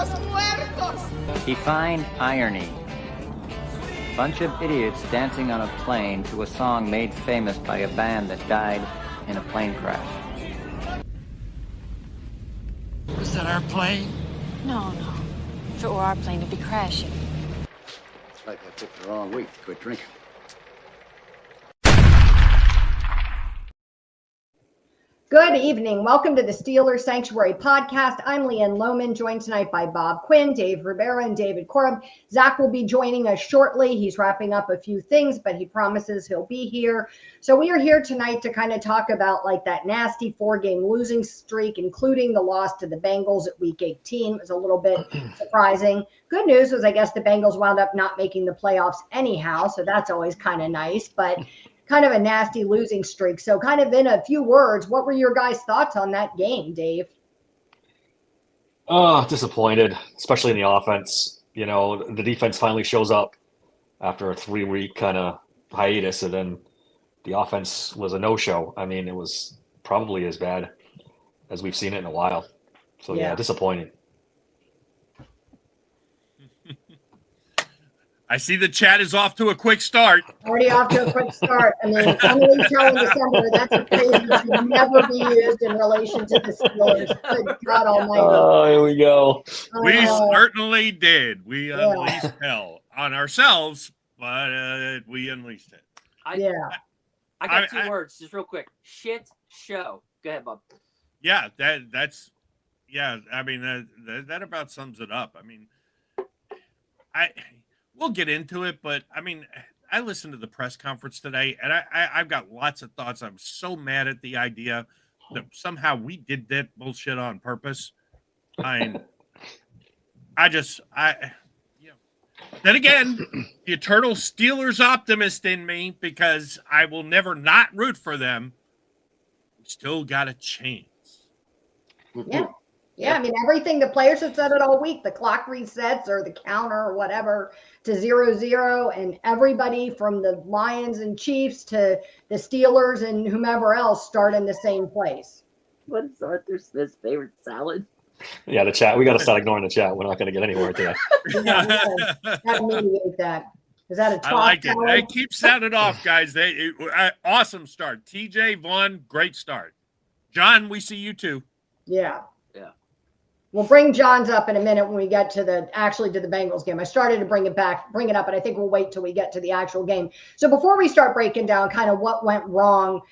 los muertos! Define irony. Bunch of idiots dancing on a plane to a song made famous by a band that died in a plane crash. Was that our plane? No. If it were our plane, it'd be crashing. It's like I picked the wrong week to quit drinking. Good evening. Welcome to the Steelers Sanctuary Podcast. I'm Leanne Lohman, joined tonight by Bob Quinn, Dave Rivera, and David Korb. Zach will be joining us shortly. He's wrapping up a few things, but he promises he'll be here. So we are here tonight to kind of talk about like that nasty 4-game losing streak, including the loss to the Bengals at Week 18. It was a little bit surprising. Good news was I guess the Bengals wound up not making the playoffs anyhow, so that's always kind of nice. But kind of a nasty losing streak. So kind of in a few words, what were your guys' thoughts on that game, Dave? Disappointed, especially in the offense. You know, the defense finally shows up after a 3-week kind of hiatus, and then the offense was a no-show. I mean, it was probably as bad as we've seen it in a while. So, yeah disappointing. I see the chat is off to a quick start. Already off to a quick start. I mean, Emily telling December, that's a phrase that should never be used in relation to the Steelers. Good God almighty. Oh, here we go. We certainly did. We unleashed hell on ourselves, but we unleashed it. I got two words, just real quick. Shit show. Go ahead, Bob. Yeah, that's I mean, that about sums it up. I mean, we'll get into it, but I mean, I listened to the press conference today, and I've got lots of thoughts. I'm so mad at the idea that somehow we did that bullshit on purpose. Then again, the eternal Steelers optimist in me, because I will never not root for them. We still got a chance. Yeah, I mean, everything the players have said it all week. The clock resets or the counter or whatever to 0-0, and everybody from the Lions and Chiefs to the Steelers and whomever else start in the same place. What is Arthur Smith's favorite salad? Yeah, the chat. We got to start ignoring the chat. We're not going to get anywhere today. Gotta mediate that. Is that a I like it. Hey, keep sounding off, guys. Awesome start. TJ, Vaughn, great start. John, we see you too. Yeah. We'll bring John's up in a minute when we get to the Bengals game. I started to bring it up, but I think we'll wait till we get to the actual game. So before we start breaking down kind of what went wrong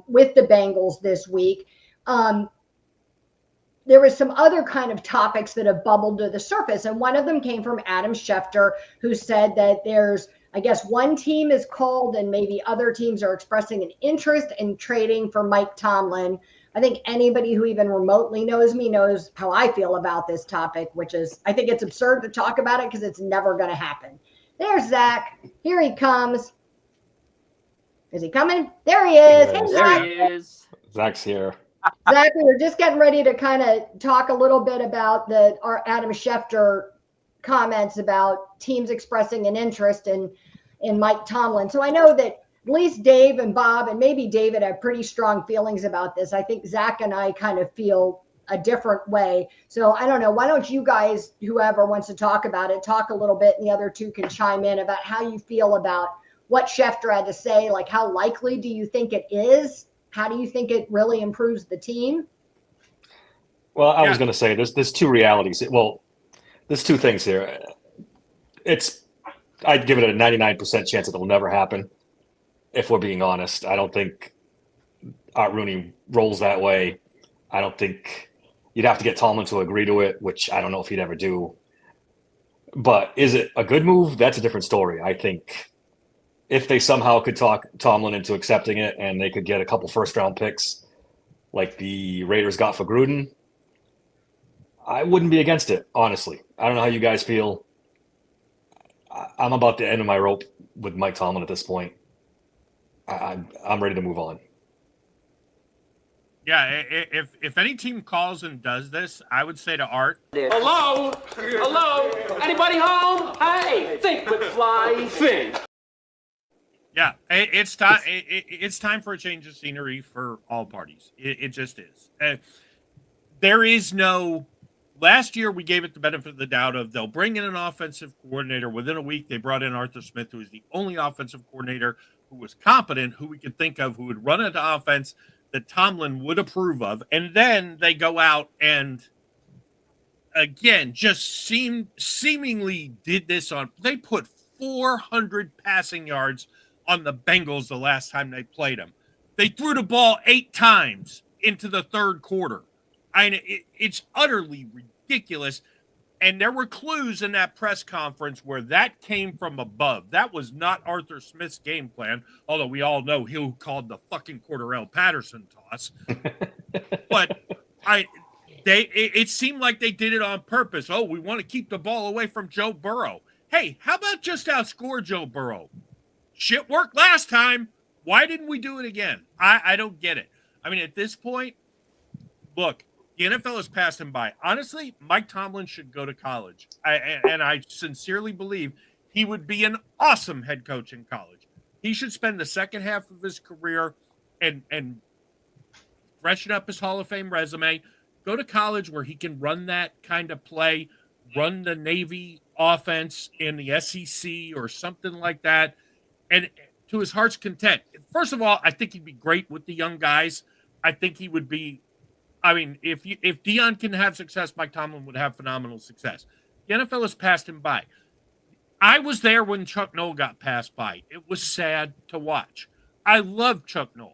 with the Bengals this week, there was some other kind of topics that have bubbled to the surface. And one of them came from Adam Schefter, who said that there's, I guess, one team is called and maybe other teams are expressing an interest in trading for Mike Tomlin. I think anybody who even remotely knows me knows how I feel about this topic, which is I think it's absurd to talk about it because it's never going to happen. There's Zach. Here he comes. Is he coming? There he is. Hey, Zach. There he is. Zach's here. Zach, we were just getting ready to kind of talk a little bit about our Adam Schefter comments about teams expressing an interest in Mike Tomlin. So I know that at least Dave and Bob and maybe David have pretty strong feelings about this. I think Zach and I kind of feel a different way. So I don't know. Why don't you guys, whoever wants to talk about it, talk a little bit, and the other two can chime in about how you feel about what Schefter had to say. Like, how likely do you think it is? How do you think it really improves the team? Well, I was going to say there's two realities. Well, there's two things here. I'd give it a 99% chance it'll never happen. If we're being honest, I don't think Art Rooney rolls that way. I don't think you'd have to get Tomlin to agree to it, which I don't know if he'd ever do. But is it a good move? That's a different story. I think if they somehow could talk Tomlin into accepting it and they could get a couple first-round picks like the Raiders got for Gruden, I wouldn't be against it, honestly. I don't know how you guys feel. I'm about the end of my rope with Mike Tomlin at this point. I'm ready to move on. Yeah, if any team calls and does this, I would say to Art, Hello? Anybody home? Hey, think McFly, think. Yeah, it's time. It's time for a change of scenery for all parties. It just is. There is no last year we gave it the benefit of the doubt of they'll bring in an offensive coordinator. Within a week, they brought in Arthur Smith, who is the only offensive coordinator who was competent, who we could think of, who would run an offense that Tomlin would approve of. And then they go out and, again, just seemingly did this on. They put 400 passing yards on the Bengals the last time they played them. They threw the ball 8 times into the third quarter. It's utterly ridiculous. And there were clues in that press conference where that came from above. That was not Arthur Smith's game plan, although we all know who called the fucking Cordarrelle Patterson toss. But it seemed like they did it on purpose. Oh, we want to keep the ball away from Joe Burrow. Hey, how about just outscore Joe Burrow? Shit worked last time. Why didn't we do it again? I don't get it. I mean, at this point, look, the NFL has passed him by. Honestly, Mike Tomlin should go to college. And I sincerely believe he would be an awesome head coach in college. He should spend the second half of his career and freshen up his Hall of Fame resume, go to college where he can run that kind of play, run the Navy offense in the SEC or something like that, and to his heart's content. First of all, I think he'd be great with the young guys. I think he would be, I mean, if Deion can have success, Mike Tomlin would have phenomenal success. The NFL has passed him by. I was there when Chuck Noll got passed by. It was sad to watch. I love Chuck Noll.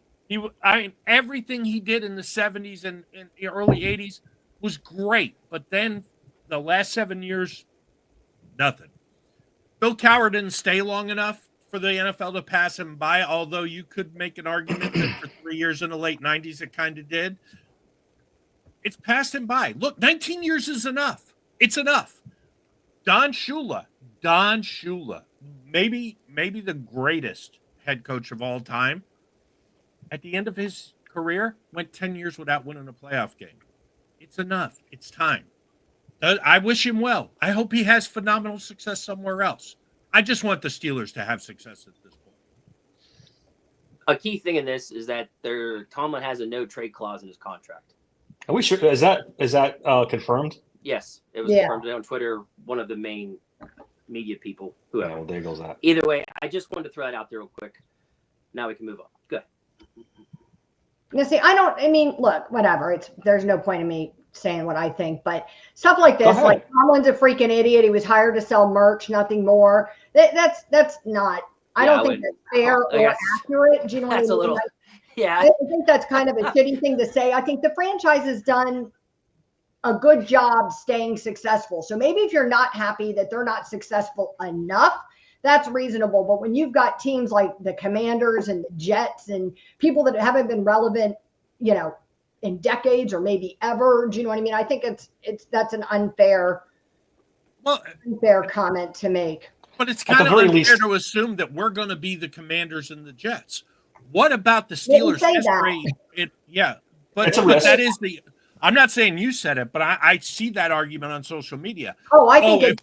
Everything he did in the 70s and in the early 80s was great. But then the last 7 years, nothing. Bill Cowher didn't stay long enough for the NFL to pass him by, although you could make an argument that for 3 years in the late 90s it kind of did. It's passed him by. Look, 19 years is enough. It's enough. Don Shula, maybe the greatest head coach of all time, at the end of his career, went 10 years without winning a playoff game. It's enough. It's time. I wish him well. I hope he has phenomenal success somewhere else. I just want the Steelers to have success at this point. A key thing in this is that Tomlin has a no trade clause in his contract. Are we sure? Is that confirmed? Yes, it was confirmed on Twitter. One of the main media people. Whoever. Oh, there goes that. Either way, I just wanted to throw that out there real quick. Now we can move on. Good. You see, look, whatever. There's no point in me saying what I think, but stuff like this, like Tomlin's a freaking idiot. He was hired to sell merch, nothing more. That's not. I don't think that's fair or accurate. Do you know what I mean? A little. Yeah, I think that's kind of a shitty thing to say. I think the franchise has done a good job staying successful. So maybe if you're not happy that they're not successful enough, that's reasonable. But when you've got teams like the Commanders and the Jets and people that haven't been relevant, in decades or maybe ever, do you know what I mean? I think that's an unfair comment to make. But it's kind of unfair to assume that we're going to be the Commanders and the Jets. What about the Steelers' history? But that is the. I'm not saying you said it, but I see that argument on social media. Oh, I think it's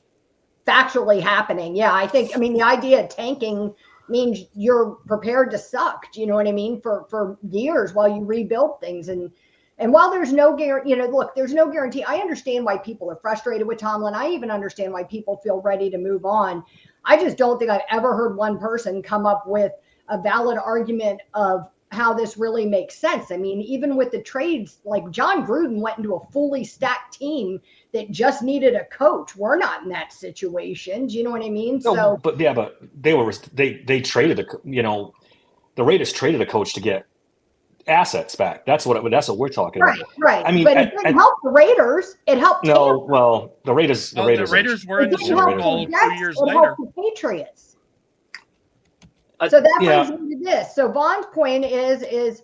factually happening. Yeah, I think. The idea of tanking means you're prepared to suck. Do you know what I mean? For years while you rebuild things, and while there's no guarantee, look, there's no guarantee. I understand why people are frustrated with Tomlin. I even understand why people feel ready to move on. I just don't think I've ever heard one person come up with a valid argument of how this really makes sense. Even with the trades, like John Gruden went into a fully stacked team that just needed a coach. We're not in that situation. Do you know what I mean? No, but they traded the Raiders traded a coach to get assets back. That's what we're talking about. Right. But it didn't help the Raiders. It helped. No, well, the Raiders were in the Super Bowl 2 years later. The Patriots. So that brings me to this. So Vaughn's point is,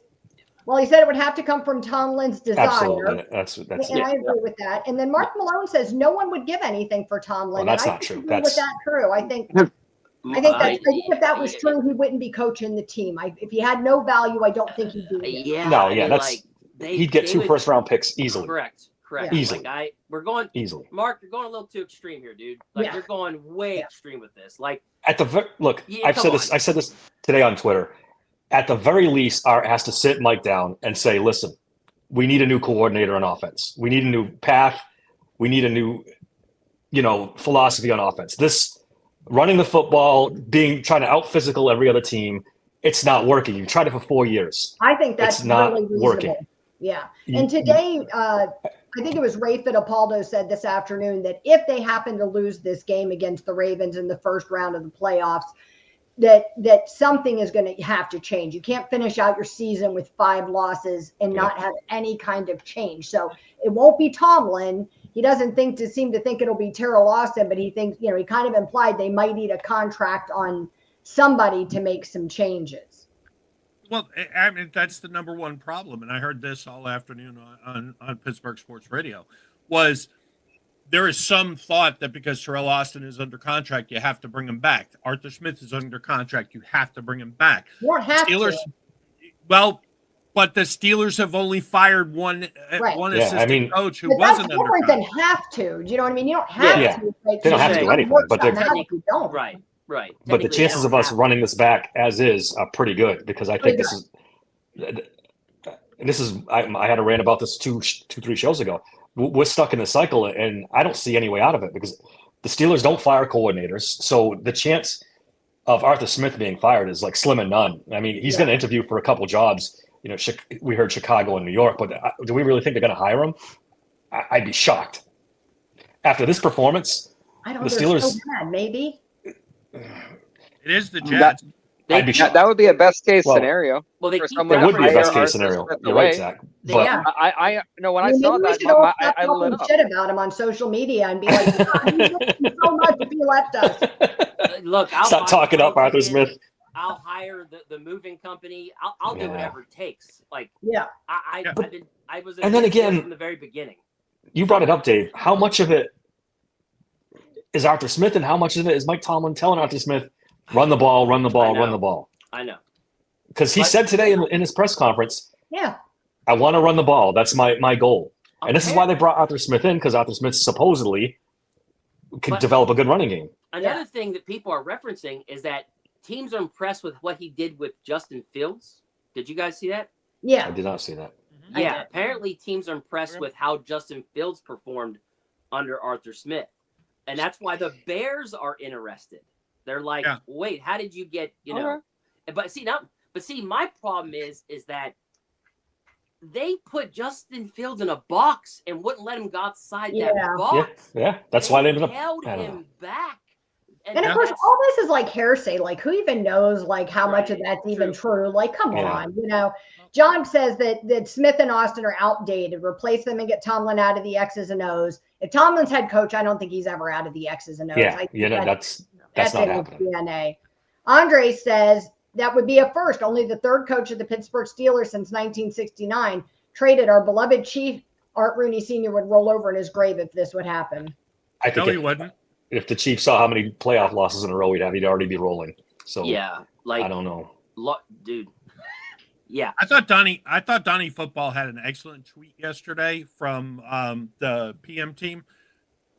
well, he said it would have to come from Tomlin's desire. Absolutely. That's I agree with that. And then Mark Malone says no one would give anything for Tomlin. Well, that's not true. That's true. I think if that was true, he wouldn't be coaching the team. If he had no value, I don't think he'd do it. He'd get 2 first-round picks easily. Correct. Yeah. Easily. We're going easily. Mark, you're going a little too extreme here, dude. You're going way extreme with this. Look, I said this today on Twitter. At the very least, Art has to sit Mike down and say, listen, we need a new coordinator on offense. We need a new path. We need a new, philosophy on offense. This running the football, trying to out physical every other team, it's not working. You've tried it for 4 years. I think that's it's not really reasonable. working. Yeah. And today, I think it was Ray Fittipaldo said this afternoon that if they happen to lose this game against the Ravens in the first round of the playoffs, that something is going to have to change. You can't finish out your season with 5 losses and not have any kind of change. So it won't be Tomlin. He doesn't seem to think it'll be Terrell Austin, but he thinks, he kind of implied they might need a contract on somebody to make some changes. Well, I mean, that's the number one problem. And I heard this all afternoon on Pittsburgh Sports Radio was there is some thought that because Terrell Austin is under contract, you have to bring him back. Arthur Smith is under contract. You have to bring him back. You don't have Steelers, to. Well, but the Steelers have only fired one assistant coach who wasn't under contract. That's different than have to. Do you know what I mean? You don't have to. They don't have to do anything, but don't. Right. But the chances of us running this back as is are pretty good because I think this is I had a rant about this 3 shows ago. We're stuck in a cycle, and I don't see any way out of it because the Steelers don't fire coordinators. So the chance of Arthur Smith being fired is like slim and none. I mean, he's going to interview for a couple jobs. We heard Chicago and New York, but do we really think they're going to hire him? I'd be shocked. After this performance, I don't the Steelers so bad, maybe. It is the Jets. I'd be shocked. That would be a best case scenario. Well, for It someone would to be a best hire case scenario. Arthur Smith You're away. right, Zach. But I when I Maybe saw we that, should all stop I lit talking up. shit about him on social media and be like, he's making so much if he left us. Look, stop talking up Arthur Smith. I'll hire the moving company. I'll do whatever it takes. Like, I was. And then again, from the very beginning. You brought it up, Dave. How much of it is Arthur Smith, and how much of it is Mike Tomlin telling Arthur Smith, run the ball, run the ball, run the ball? I know. Because he said today in his press conference, I want to run the ball. That's my goal. And this is why they brought Arthur Smith in, because Arthur Smith supposedly could develop a good running game. Another thing that people are referencing is that teams are impressed with what he did with Justin Fields. Did you guys see that? Yeah. I did not see that. Yeah, apparently teams are impressed with how Justin Fields performed under Arthur Smith. And that's why the Bears are interested. They're like, wait, how did you get, But see, my problem is that they put Justin Fields in a box and wouldn't let him go outside that box. Yeah, that's why they ended up held him back. And of course, all this is like hearsay. Like, who even knows, like, how much of that's even true? Like, come on, John says that Smith and Austin are outdated. Replace them and get Tomlin out of the X's and O's. If Tomlin's head coach, I don't think he's ever out of the X's and O's. That's not in happening. his DNA. Andre says that would be a first. Only the third coach of the Pittsburgh Steelers since 1969 traded our beloved chief. Art Rooney Sr. would roll over in his grave if this would happen. I think he wouldn't. If the Chiefs saw how many playoff losses in a row he'd have, he'd already be rolling. So I don't know, dude. Yeah, I thought Donnie Football had an excellent tweet yesterday from the PM team.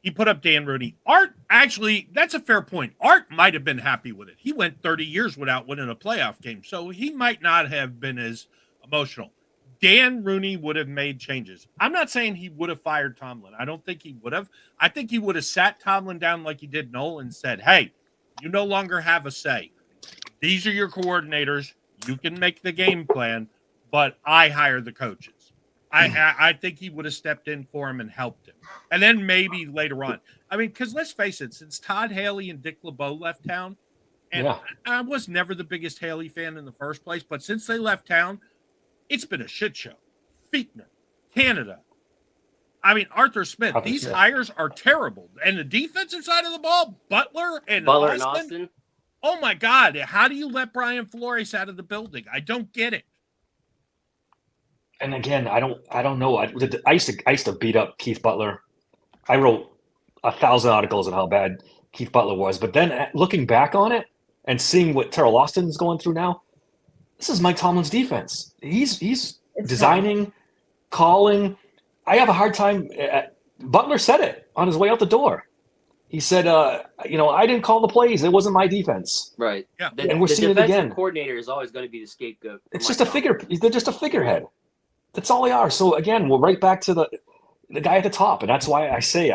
He put up Dan Rooney. Art, actually, that's a fair point. Art might have been happy with it. He went 30 years without winning a playoff game, so he might not have been as emotional. Dan Rooney would have made changes. I'm not saying he would have fired Tomlin. I don't think he would have. I think he would have sat Tomlin down like he did Noel and said, hey, you no longer have a say. These are your coordinators. You can make the game plan, but I hire the coaches. I think he would have stepped in for him and helped him. And then maybe later on. I mean, because let's face it, since Todd Haley and Dick LeBeau left town, and I was never the biggest Haley fan in the first place, but since they left town, it's been a shit show. Fichtner, Canada. I mean, Arthur Smith. These hires are terrible. And the defensive side of the ball, Butler and Austin. Oh, my God. How do you let Brian Flores out of the building? I don't get it. And again, I don't know. I used to beat up Keith Butler. I wrote 1,000 articles on how bad Keith Butler was. But then looking back on it and seeing what Terrell Austin's going through now, this is Mike Tomlin's defense. He's designing, calling. I have a hard time. Butler said it on his way out the door. He said, I didn't call the plays. It wasn't my defense. Right. Yeah. And we're seeing it again. The coordinator is always going to be the scapegoat. It's just a figure. They're just a figurehead. That's all they are. So again, we're right back to the guy at the top. And that's why I say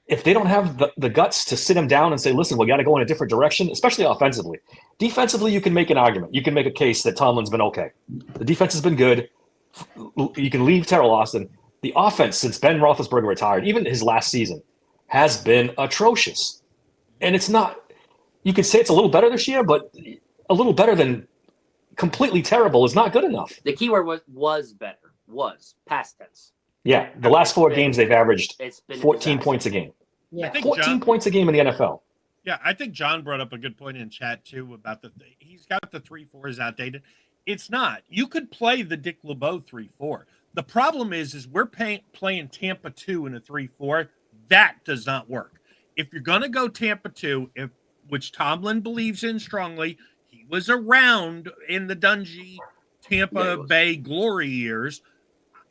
if they don't have the guts to sit him down and say, listen, we got to go in a different direction, especially offensively. Defensively, you can make an argument. You can make a case that Tomlin's been okay. The defense has been good. You can leave Terrell Austin. The offense, since Ben Roethlisberger retired, even his last season, has been atrocious. And it's not – you can say it's a little better this year, but a little better than completely terrible is not good enough. The key word was better. Was. Past tense. Yeah, the last 4 games they've averaged 14 points a game. Yeah, 14 points a game in the NFL. Yeah, I think John brought up a good point in chat too about he's got the 3-4 is outdated. It's not. You could play the Dick LeBeau 3-4. The problem is we're playing Tampa 2 in a 3-4. That does not work. If you're going to go Tampa 2, which Tomlin believes in strongly, he was around in the Dungy Tampa Bay glory years.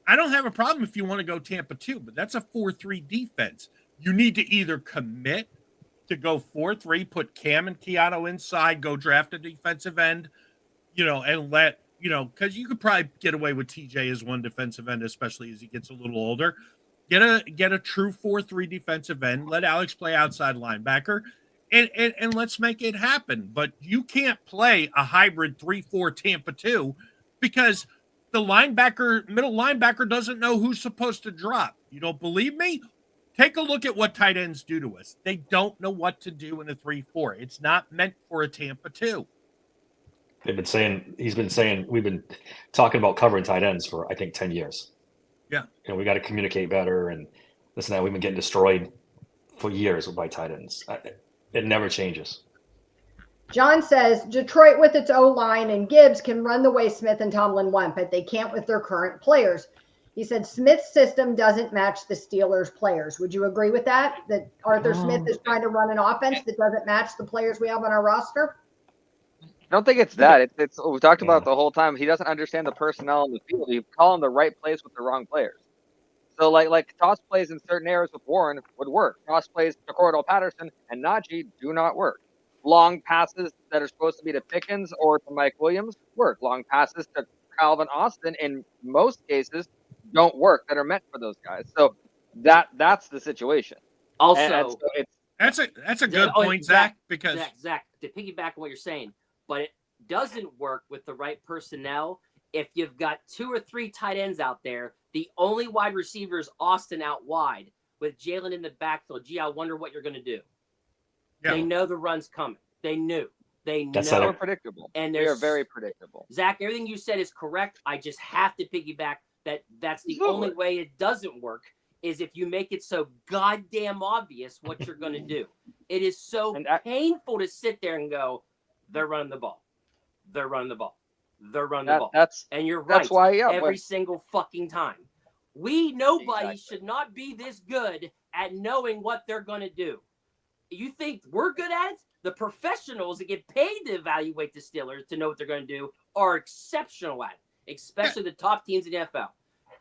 I don't have a problem if you want to go Tampa 2, but that's a 4-3 defense. You need to either commit to go 4-3, put Cam and Keanu inside, go draft a defensive end, and let, because you could probably get away with TJ as one defensive end, especially as he gets a little older. Get a true 4-3 defensive end, let Alex play outside linebacker, and let's make it happen. But you can't play a hybrid 3-4 Tampa 2 because the middle linebacker doesn't know who's supposed to drop. You don't believe me? Take a look at what tight ends do to us. They don't know what to do in a 3-4. It's not meant for a Tampa 2. He's been saying, we've been talking about covering tight ends for, I think, 10 years. Yeah. We got to communicate better and this and that. We've been getting destroyed for years by tight ends. It never changes. John says Detroit with its O-line and Gibbs can run the way Smith and Tomlin want, but they can't with their current players. He said Smith's system doesn't match the Steelers' players. Would you agree with that? That Arthur Smith is trying to run an offense that doesn't match the players we have on our roster? I don't think it's that. It's we talked about the whole time. He doesn't understand the personnel in the field. You call him the right place with the wrong players. So like toss plays in certain areas with Warren would work. Toss plays to Cordell Patterson and Najee do not work. Long passes that are supposed to be to Pickens or to Mike Williams work. Long passes to Calvin Austin in most cases don't work that are meant for those guys. So that's the situation. Also, and so that's a good point, Zach. Because Zach, to piggyback on what you're saying, but it doesn't work with the right personnel. If you've got 2 or 3 tight ends out there, the only wide receiver is Austin out wide with Jalen in the backfield. Gee, I wonder what you're going to do. Yeah. They know the run's coming. They knew. That's know. Predictable. And they are very predictable. Zach, everything you said is correct. I just have to piggyback that's the only way it doesn't work is if you make it so goddamn obvious what you're going to do. It is so painful to sit there and go, they're running the ball. They're running the ball. They're running the ball. And you're right. That's why, every single fucking time. Nobody should not be this good at knowing what they're going to do. You think we're good at it? The professionals that get paid to evaluate the Steelers to know what they're going to do are exceptional at it, especially the top teams in the NFL.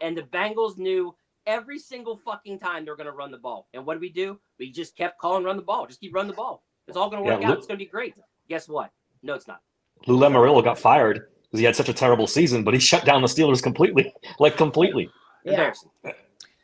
And the Bengals knew every single fucking time they're going to run the ball. And what do? We just kept calling run the ball. Just keep running the ball. It's all going to work out. It's going to be great. Guess what? No, it's not. Lou Lamoriello got fired because he had such a terrible season, but he shut down the Steelers completely. Completely. Yeah. Embarrassing.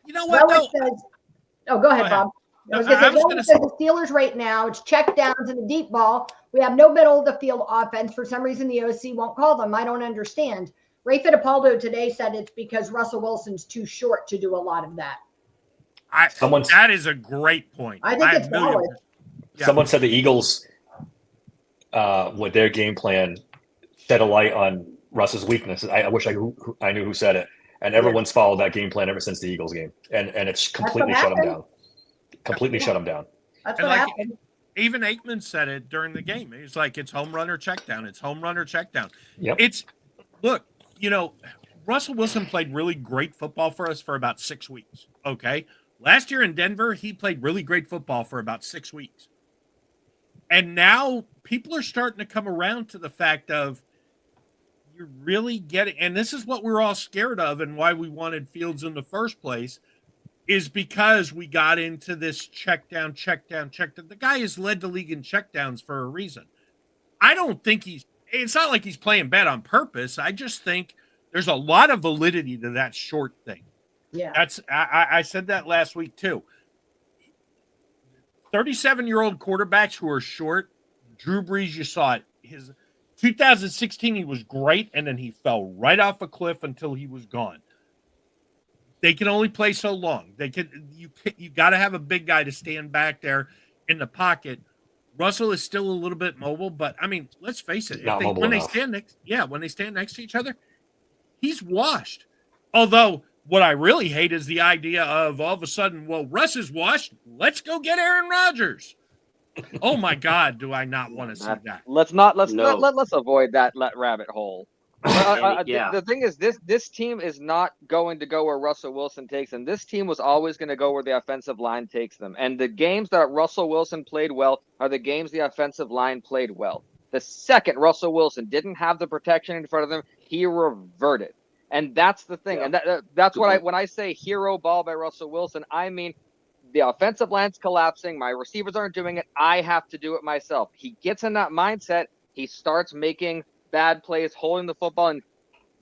You know what, though? Go ahead, Bob. I was going to say the Steelers right now, it's check downs and the deep ball. We have no middle of the field offense. For some reason, the OC won't call them. I don't understand. Ray Fittipaldo today said it's because Russell Wilson's too short to do a lot of that. That is a great point. I think it's valid. Someone said the Eagles, with their game plan, shed a light on Russ's weakness. I wish I knew who said it. And everyone's followed that game plan ever since the Eagles game. And it's completely shut them down. Completely shut them down. That's what happened. Even Aikman said it during the game. He's like, it's home run or check down. It's home run or check down. Yep. Look, Russell Wilson played really great football for us for about 6 weeks. Okay. Last year in Denver, he played really great football for about 6 weeks. And now people are starting to come around to the fact of you're really getting, and this is what we're all scared of and why we wanted Fields in the first place, is because we got into this check down. The guy has led the league in checkdowns for a reason. I don't think it's not like he's playing bad on purpose. I just think there's a lot of validity to that short thing. Yeah. I said that last week too. 37-year-old quarterbacks who are short. Drew Brees, you saw it. His 2016, he was great, and then he fell right off a cliff until he was gone. They can only play so long. You got to have a big guy to stand back there in the pocket. Russell is still a little bit mobile, but I mean, let's face it. When they stand next to each other, he's washed. Although what I really hate is the idea of all of a sudden, well, Russ is washed. Let's go get Aaron Rodgers. Oh my God, do I not want to see that? Let's avoid that rabbit hole. The thing is, this team is not going to go where Russell Wilson takes them. This team was always going to go where the offensive line takes them. And the games that Russell Wilson played well are the games the offensive line played well. The second Russell Wilson didn't have the protection in front of him, he reverted. And that's the thing. Yeah. And that's what when I say hero ball by Russell Wilson, I mean the offensive line's collapsing. My receivers aren't doing it. I have to do it myself. He gets in that mindset. He starts making bad plays, holding the football, and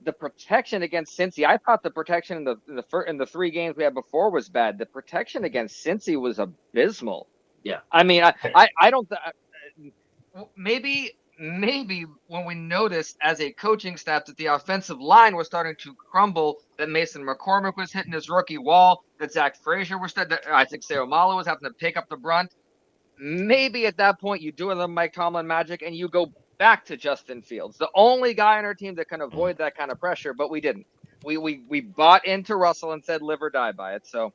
the protection against Cincy. I thought the protection in the 3 games we had before was bad. The protection against Cincy was abysmal. Yeah, I mean, I don't. Maybe when we noticed as a coaching staff that the offensive line was starting to crumble, that Mason McCormick was hitting his rookie wall, that Zach Frazier was that I think Seumalo was having to pick up the brunt. Maybe at that point you do the Mike Tomlin magic and you go back to Justin Fields, the only guy on our team that can avoid that kind of pressure, but we didn't. We bought into Russell and said live or die by it. So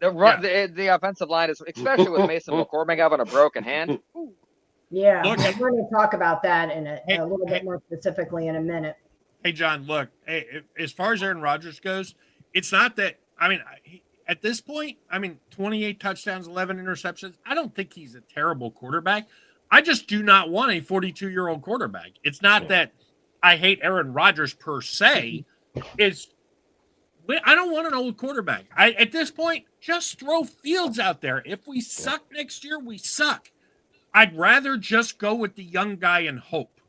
the offensive line is, especially with Mason McCormick having a broken hand. Yeah, we're going to talk about that in a little bit more specifically in a minute. Hey, John, look, as far as Aaron Rodgers goes, it's not that, I mean, at this point, 28 touchdowns, 11 interceptions. I don't think he's a terrible quarterback. I just do not want a 42-year-old quarterback. It's not that I hate Aaron Rodgers per se. I don't want an old quarterback. At this point, just throw Fields out there. If we suck next year, we suck. I'd rather just go with the young guy and hope.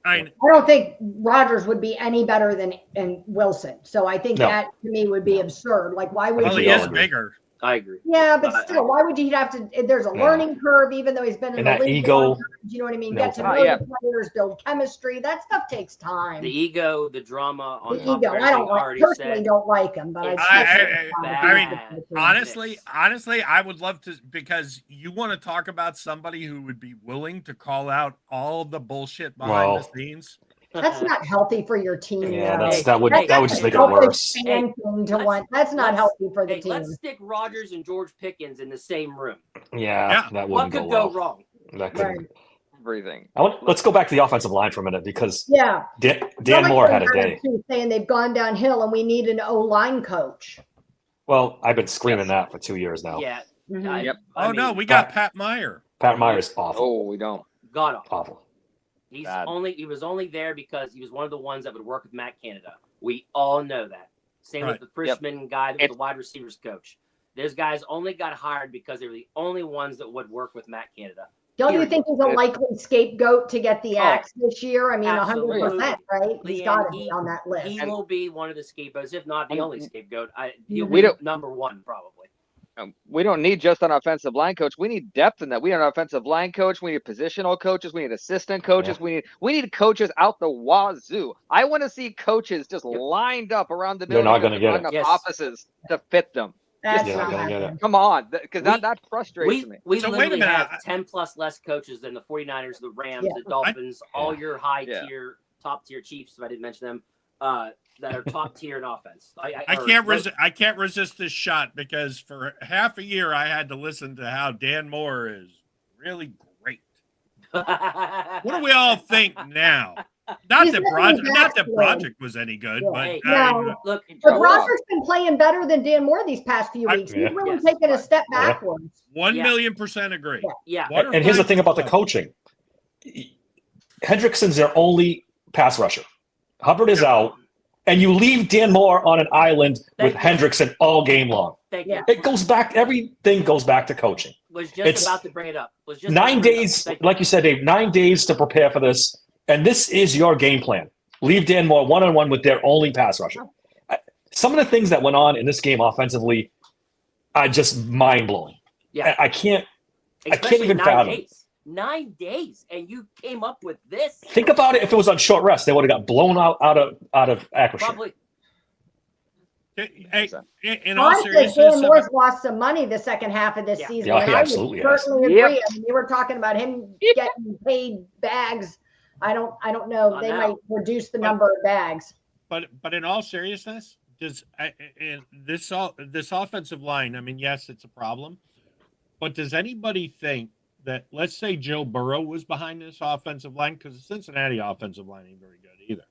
I don't think Rodgers would be any better than Wilson. So I think that to me would be absurd. Like, why would he is bigger? I agree. Yeah, but still, why would you have to? There's a learning curve, even though he's been in the league. Ego. You know what I mean? Get to know the players, build chemistry. That stuff takes time. The ego, the drama on the ego. I don't like him, but honestly, I would love to, because you want to talk about somebody who would be willing to call out all the bullshit behind the scenes. That's not healthy for your team. Yeah, that would just make it worse. That's not healthy for the team. Let's stick Rodgers and George Pickens in the same room. Yeah. That what could go wrong? That could. Everything. Let's go back to the offensive line for a minute, because Dan Moore had a day. Saying they've gone downhill and we need an O-line coach. Well, I've been screaming that for 2 years now. Yeah. Mm-hmm. We got Pat Meyer. Pat Meyer's awful. Oh, we don't. God awful. He was only there because he was one of the ones that would work with Matt Canada. We all know that. Same with the freshman guy that was the wide receivers coach. Those guys only got hired because they were the only ones that would work with Matt Canada. Don't you think he's a likely scapegoat to get the axe this year? I mean, 100%, right? He's got to be on that list. He will be one of the scapegoats, if not the only scapegoat. He'll be number one, probably. We don't need just an offensive line coach. We need depth in that. We need an offensive line coach. We need positional coaches. We need assistant coaches. We need coaches out the wazoo. I want to see coaches just lined up around the building. They're not going to get enough offices to fit them. Come on, because that frustrates me. We literally have 10 plus less coaches than the 49ers, the Rams, the Dolphins, all your high-tier, top-tier Chiefs, if I didn't mention them, that are top tier in offense. I can't resist this shot, because for half a year I had to listen to how Dan Moore is really great. What do we all think now? Not that Project was any good, but look, Broderick's been playing better than Dan Moore these past few weeks. He's really taken a step backwards. 1,000,000% agree. Yeah. And here's the thing about the coaching. Hendrickson's their only pass rusher. Hubbard is out. And you leave Dan Moore on an island with Hendrickson all game long. It goes back. Everything goes back to coaching. Was just about to bring it up. 9 days, like you said, Dave, 9 days to prepare for this. And this is your game plan. Leave Dan Moore one-on-one with their only pass rusher. some of the things that went on in this game offensively are just mind blowing. Yeah, I can't especially even 9 fathom. days. 9 days, and you came up with this. Think about it. If it was on short rest, they would have got blown out of Acquisition. Probably. Hey, in all Honestly, seriousness, Dan Moore's lost some money the second half of this season. Yeah, and he I absolutely would has. certainly agree. Yep. I mean, you were talking about him getting paid bags. I don't know. They might reduce the number of bags. But in all seriousness, does this offensive line? I mean, yes, it's a problem, but does anybody think that, let's say Joe Burrow was behind this offensive line, because the Cincinnati offensive line ain't very good either,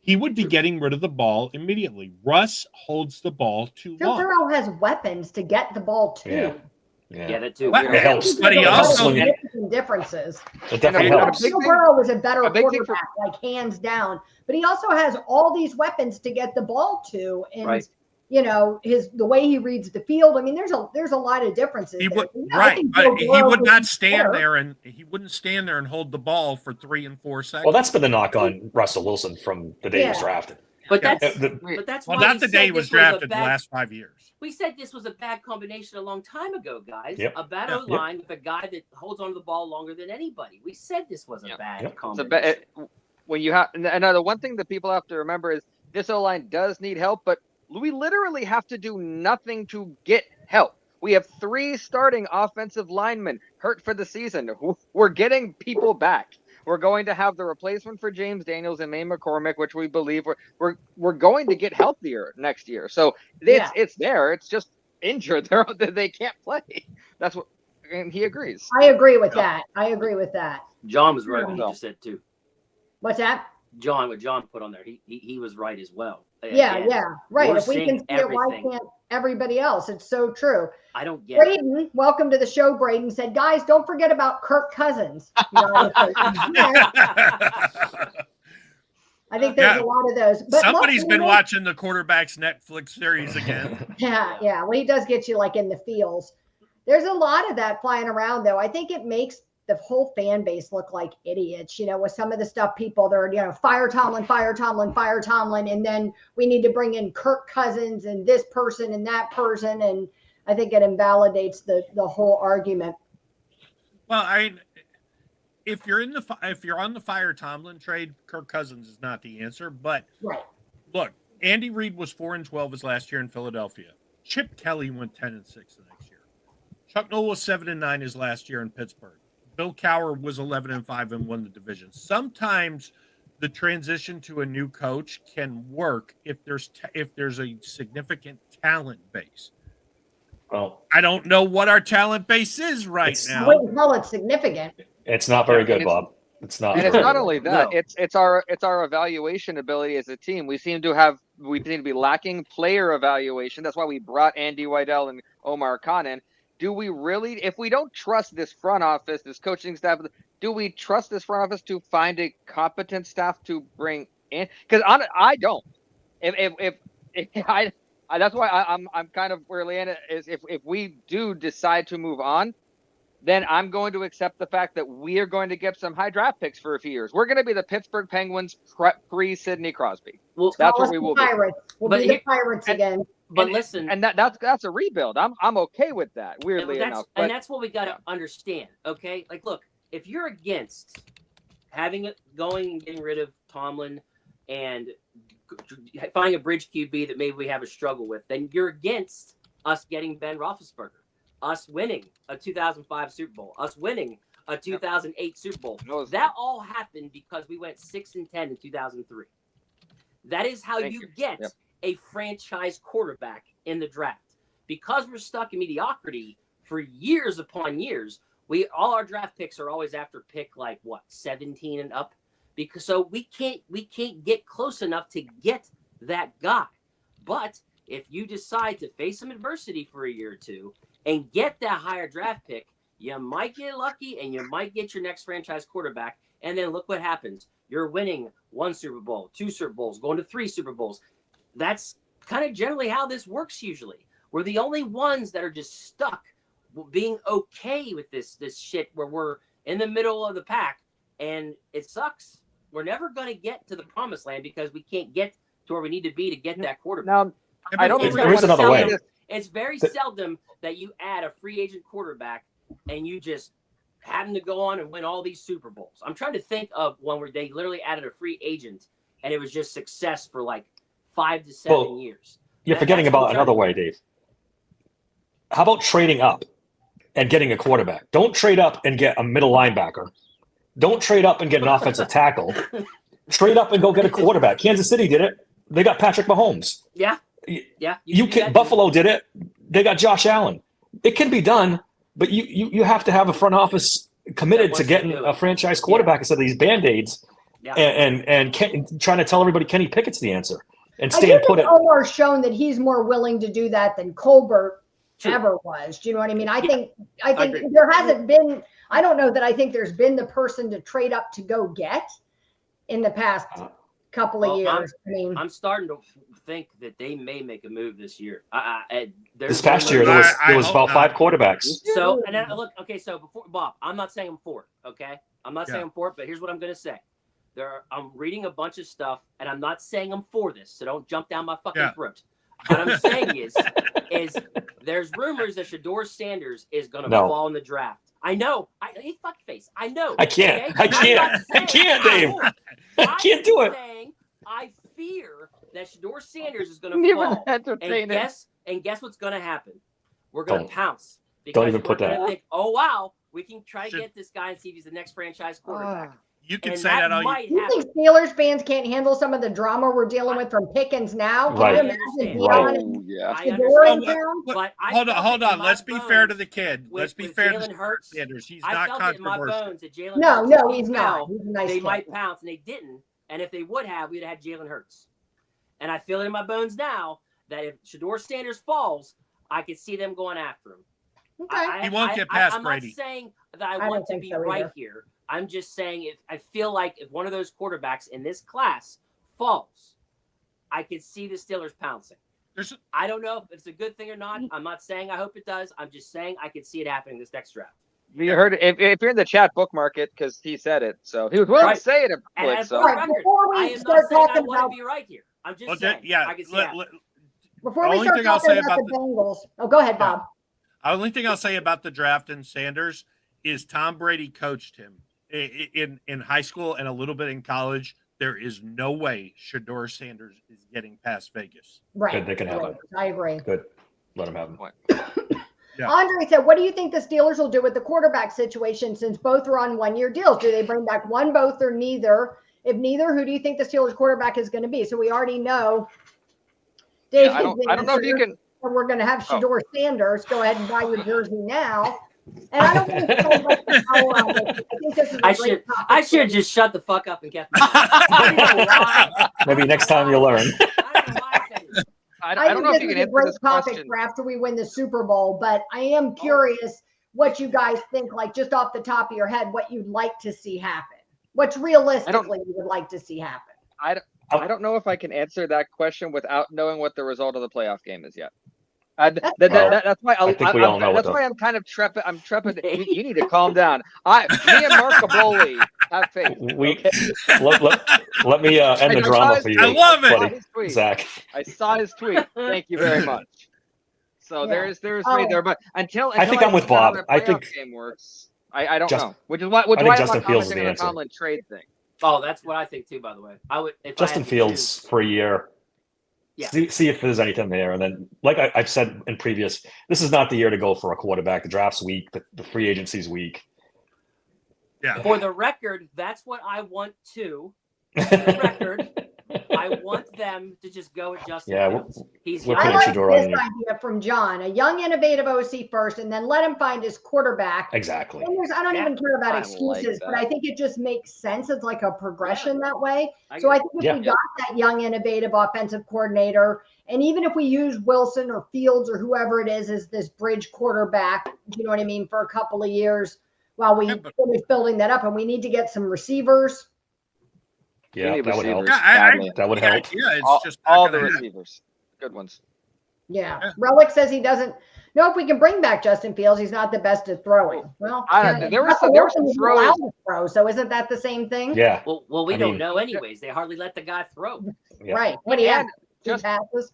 he would be getting rid of the ball immediately. Russ holds the ball too Joe long. Burrow has weapons to get the ball too. Yeah, that too. Well, it helps. But he also differences. It definitely helps. Joe Burrow is a better quarterback, like hands down. But he also has all these weapons to get the ball to, and you know the way he reads the field. I mean, there's a lot of differences. He would, yeah, right, but he would not stand better. there and he wouldn't stand there and hold the ball for 3 and 4 seconds. Well, that's been the knock on Russell Wilson from the day he was drafted. But that's well, why not the day he was drafted. The last 5 years. We said this was a bad combination a long time ago, guys. Yep. A bad O-line with a guy that holds onto the ball longer than anybody. We said this was a bad combination. When you have another one thing that people have to remember is this O-line does need help, but we literally have to do nothing to get help. We have 3 starting offensive linemen hurt for the season. We're getting people back. We're going to have the replacement for James Daniels and May McCormick, which we believe we're going to get healthier next year. So it's there. It's just injured. They can't play. That's what, and he agrees. I agree with that. John was right when he just said too. What's that? John, what John put on there, he was right as well. Yeah, right. If we can see it, why can't everybody else? It's so true. I don't get Braden, welcome to the show. Braden said, guys, don't forget about Kirk Cousins. I think there's a lot of those. But somebody's been watching the quarterback's Netflix series again. Yeah. Well, he does get you like in the feels. There's a lot of that flying around, though. I think it makes the whole fan base look like idiots, with some of the stuff people they're, fire Tomlin, and then we need to bring in Kirk Cousins and this person and that person, and I think it invalidates the whole argument. Well, if you're on the fire Tomlin trade, Kirk Cousins is not the answer. But look, Andy Reid was 4-12 his last year in Philadelphia. Chip Kelly went 10-6 the next year. Chuck Noll was 7-9 his last year in Pittsburgh. Bill Cowher was 11-5 and won the division. Sometimes the transition to a new coach can work if there's a significant talent base. Well, I don't know what our talent base is right now. I wouldn't call it significant. It's not very good, Bob. It's not. And it's not only that; it's our evaluation ability as a team. We seem to be lacking player evaluation. That's why we brought Andy Weidel and Omar Khan in. Do we really, if we don't trust this front office, this coaching staff, do we trust this front office to find a competent staff to bring in? Because I don't. If that's why I'm kind of where Leanna is. If we do decide to move on, then I'm going to accept the fact that we are going to get some high draft picks for a few years. We're going to be the Pittsburgh Penguins pre-Sidney Crosby. Well, that's what we will be. We'll be the Pirates again. But listen, and that's a rebuild. I'm okay with that. Weirdly enough, and that's what we got to understand. Okay, like look, if you're against going and getting rid of Tomlin and finding a bridge QB that maybe we have a struggle with, then you're against us getting Ben Roethlisberger, us winning a 2005 Super Bowl, us winning a 2008 Super Bowl. That all happened because we went 6-10 in 2003. That is how you get a franchise quarterback in the draft. Because we're stuck in mediocrity for years upon years, all our draft picks are always after pick 17 and up, because so we can't get close enough to get that guy. But if you decide to face some adversity for a year or two and get that higher draft pick, you might get lucky and you might get your next franchise quarterback. And then look what happens. You're winning 1 Super Bowl, 2 Super Bowls, going to 3 Super Bowls. That's kind of generally how this works usually. We're the only ones that are just stuck being okay with this shit where we're in the middle of the pack and it sucks. We're never going to get to the promised land because we can't get to where we need to be to get that quarterback. Now, I don't think There's another way. It's very seldom that you add a free agent quarterback and you just have him to go on and win all these Super Bowls. I'm trying to think of one where they literally added a free agent and it was just success for like 5 to 7 years. You're forgetting about another way, Dave. How about trading up and getting a quarterback? Don't trade up and get a middle linebacker. Don't trade up and get an offensive tackle. Trade up and go get a quarterback. Kansas City did it. They got Patrick Mahomes. Yeah. Buffalo did it. They got Josh Allen. It can be done, but you have to have a front office committed to getting a franchise quarterback instead of these Band-Aids and trying to tell everybody Kenny Pickett's the answer and stay and put it. Omar's shown that he's more willing to do that than Colbert ever was. Do you know what I mean? I think there hasn't been. I don't know that I think there's been the person to trade up to go get in the past couple of years. I'm starting to think that they may make a move this year. This past year, there was about 5 quarterbacks. So, and then look, okay, so before Bob, I'm not saying I'm for it, okay? I'm not saying I'm for it, but here's what I'm going to say. I'm reading a bunch of stuff, and I'm not saying I'm for this, so don't jump down my fucking throat. What I'm saying is there's rumors that Shedeur Sanders is going to fall in the draft. I know. Hey, fuck face. I know. I can't. Okay? I can't, Dave. I can't do it. I fear that Shedeur Sanders is going to fall. And guess what's going to happen? We're going to pounce. Don't even put that. Think, oh, wow. We can try to get this guy and see if he's the next franchise quarterback. You can say that all you think Steelers fans can't handle some of the drama we're dealing with from Pickens now? Right. I understand. But hold on. Let's be fair to the kid. Let's be fair to Sanders. He's not controversial. No, he's not. He's a nice they kid. might pounce, and they didn't. And if they would have, we'd have had Jalen Hurts. And I feel it in my bones now that if Shedeur Sanders falls, I could see them going after him. Okay. He won't get past Brady. I'm not saying that I want to be right here. I'm just saying I feel like if one of those quarterbacks in this class falls, I could see the Steelers pouncing. I don't know if it's a good thing or not. I'm not saying I hope it does. I'm just saying I could see it happening this next draft. You heard it. If you're in the chat, bookmark it because he said it. So he was willing to say it. Before we start talking about, be right here. I'm just saying. I can see before we start talking about the Bengals. Oh, go ahead, Bob. The only thing I'll say about the draft and Sanders is Tom Brady coached him in high school and a little bit in college. There is no way Shedeur Sanders is getting past Vegas. Right. Good, they can have him. I agree. Good. Let him have him. Yeah. Andre said, what do you think the Steelers will do with the quarterback situation since both are on 1-year deals? Do they bring back one, both, or neither? If neither, who do you think the Steelers quarterback is going to be? So we already know. Dave, I don't know if you can. We're going to have Shedeur Sanders. Go ahead and buy your jersey now. And I don't think it's so much to follow on this. I think this is a great topic. I should just shut the fuck up and kept Maybe next time you'll learn. I don't know if you can answer this question for after we win the Super Bowl, but I am curious what you guys think, like just off the top of your head, what you'd like to see happen. What's realistically you would like to see happen. I don't know if I can answer that question without knowing what the result of the playoff game is yet. That's why I'm kind of trepid. I'm trepid. You need to calm down. Me and Mark Caboli have faith. Let me end the drama for you. I love it, buddy. Zach. I saw his tweet. Thank you very much. So there's faith there, but until I think I'm with Bob. I think game works. I don't know, which is why Justin Fields is the answer. Tomlin trade thing. Oh, that's what I think too. By the way, I would. If Justin Fields for a year. Yeah. See if there's anything there, and then, like I've said in previous, this is not the year to go for a quarterback. The draft's weak. The free agency's weak. Yeah. For the record, that's what I want too. For the record, I want them to just go with Justin Fields. I like this idea from John: a young, innovative OC first, and then let him find his quarterback. Exactly. And I don't even care about excuses, but I think it just makes sense. It's like a progression that way. So I think if we got that young, innovative offensive coordinator, and even if we use Wilson or Fields or whoever it is as this bridge quarterback, you know what I mean, for a couple of years while we finish building that up, and we need to get some receivers. Yeah, that would help. That would help. Yeah, it's just all the receivers, good ones. Yeah. Relic says he doesn't No, if we can bring back Justin Fields, he's not the best at throwing. Well, there were some throws. To throw, so isn't that the same thing? Yeah. Well, we don't know anyways. They hardly let the guy throw. Yeah. Right. What do you have? Just passes?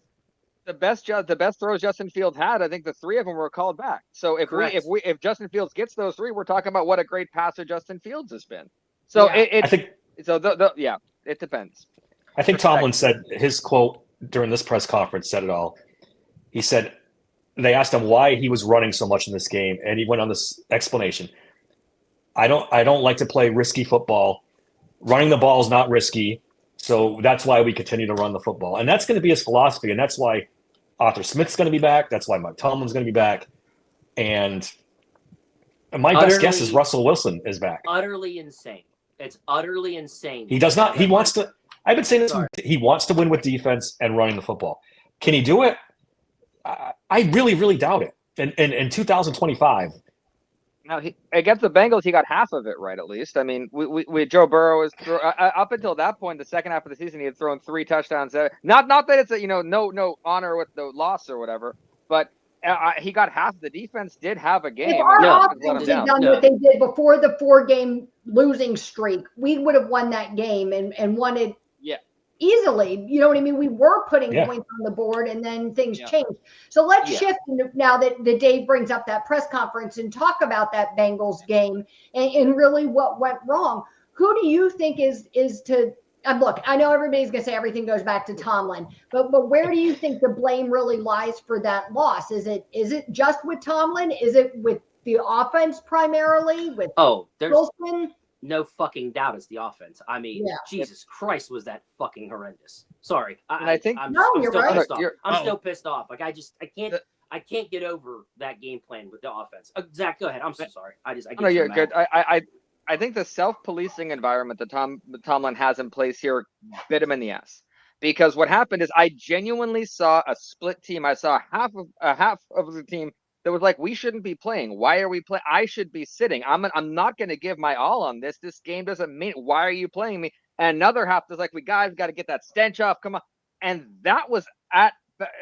the best throws Justin Fields had, I think the 3 of them were called back. So if Justin Fields gets those 3, we're talking about what a great passer Justin Fields has been. So I think it depends. I think Tomlin said his quote during this press conference said it all. He said they asked him why he was running so much in this game, and he went on this explanation. I don't like to play risky football. Running the ball is not risky, so that's why we continue to run the football. And that's going to be his philosophy, and that's why Arthur Smith's going to be back. That's why Mike Tomlin's going to be back. And my best guess is Russell Wilson is back. Utterly insane. It's utterly insane. He does not. He wants to. I've been saying this. He wants to win with defense and running the football. Can he do it? I really, really doubt it. In 2025. Now against the Bengals, he got half of it right at least. I mean, we Joe Burrow was up until that point, the second half of the season, he had thrown 3 touchdowns. Not that it's no honor with the loss or whatever, but he got half. The defense did have a game. If our offense had done what they did before the 4-game losing streak, we would have won that game and won it easily. You know what I mean? We were putting points on the board, and then things changed. So let's shift now that Dave brings up that press conference and talk about that Bengals game and really what went wrong. Who do you think is to look? I know everybody's going to say everything goes back to Tomlin, but where do you think the blame really lies for that loss? Is it just with Tomlin? Is it with the offense primarily? With Wilson? No fucking doubt it's the offense. I mean, Jesus Christ, was that fucking horrendous. Sorry. I'm still pissed off. Like I can't get over that game plan with the offense. Zach, go ahead. I'm so sorry. You're good. I think the self-policing environment that Tomlin has in place here bit him in the ass. Because what happened is I genuinely saw a split team. I saw half of the team that was like, we shouldn't be playing. Why are we playing? I should be sitting. I'm not going to give my all on this. This game doesn't mean. Why are you playing me? And another half was like, we got to get that stench off. Come on. And that was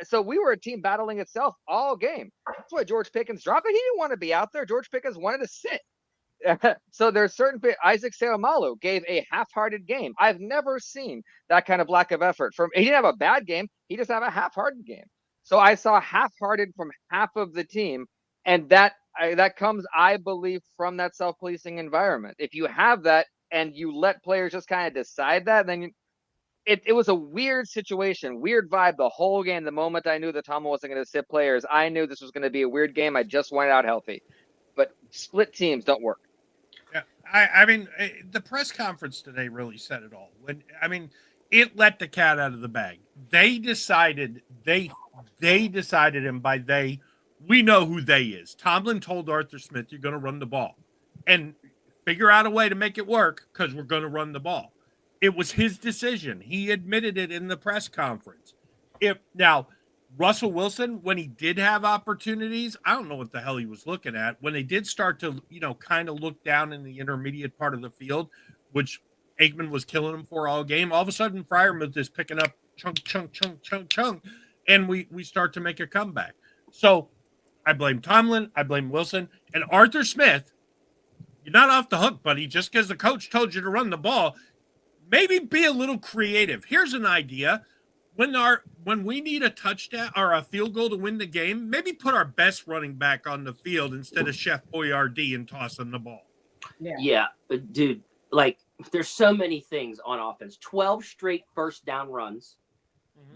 so we were a team battling itself all game. That's why George Pickens dropped it. He didn't want to be out there. George Pickens wanted to sit. So there's certain Isaac Seumalo gave a half-hearted game. I've never seen that kind of lack of effort from. He didn't have a bad game. He just had a half-hearted game. So I saw half-hearted from half of the team, and that comes, I believe, from that self-policing environment. If you have that and you let players just kind of decide that, then it was a weird situation, weird vibe the whole game. The moment I knew that Tomlin wasn't going to sit players, I knew this was going to be a weird game. I just wanted out healthy. But split teams don't work. Yeah, I mean, the press conference today really said it all. It let the cat out of the bag. They decided, and by they, we know who they is. Tomlin told Arthur Smith, you're going to run the ball. And figure out a way to make it work because we're going to run the ball. It was his decision. He admitted it in the press conference. Now, Russell Wilson, when he did have opportunities, I don't know what the hell he was looking at. When they did start to, kind of look down in the intermediate part of the field, which Aikman was killing him for all game, all of a sudden Freiermuth is picking up chunk, and we start to make a comeback. So I blame Tomlin, I blame Wilson, and Arthur Smith. You're not off the hook, buddy, just because the coach told you to run the ball. Maybe be a little creative. Here's an idea. When we need a touchdown or a field goal to win the game, maybe put our best running back on the field instead of Chef Boyardee and toss him the ball. Yeah, dude, like there's so many things on offense. 12 straight first down runs,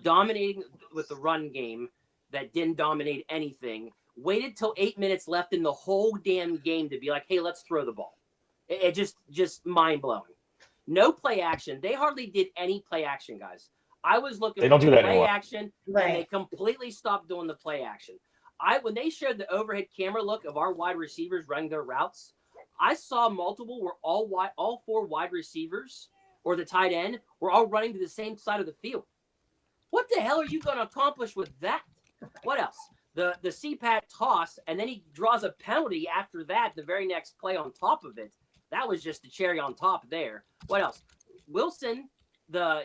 dominating with the run game that didn't dominate anything. Waited till 8 minutes left in the whole damn game to be like, hey, let's throw the ball. It just mind-blowing. No play action. They hardly did any play action, guys. I was looking for play action, and they completely stopped doing the play action. When they showed the overhead camera look of our wide receivers running their routes, I saw multiple where all 4 wide receivers or the tight end were all running to the same side of the field. What the hell are you going to accomplish with that? What else? The CPAT toss, and then he draws a penalty after that, the very next play on top of it. That was just the cherry on top there. What else? Wilson,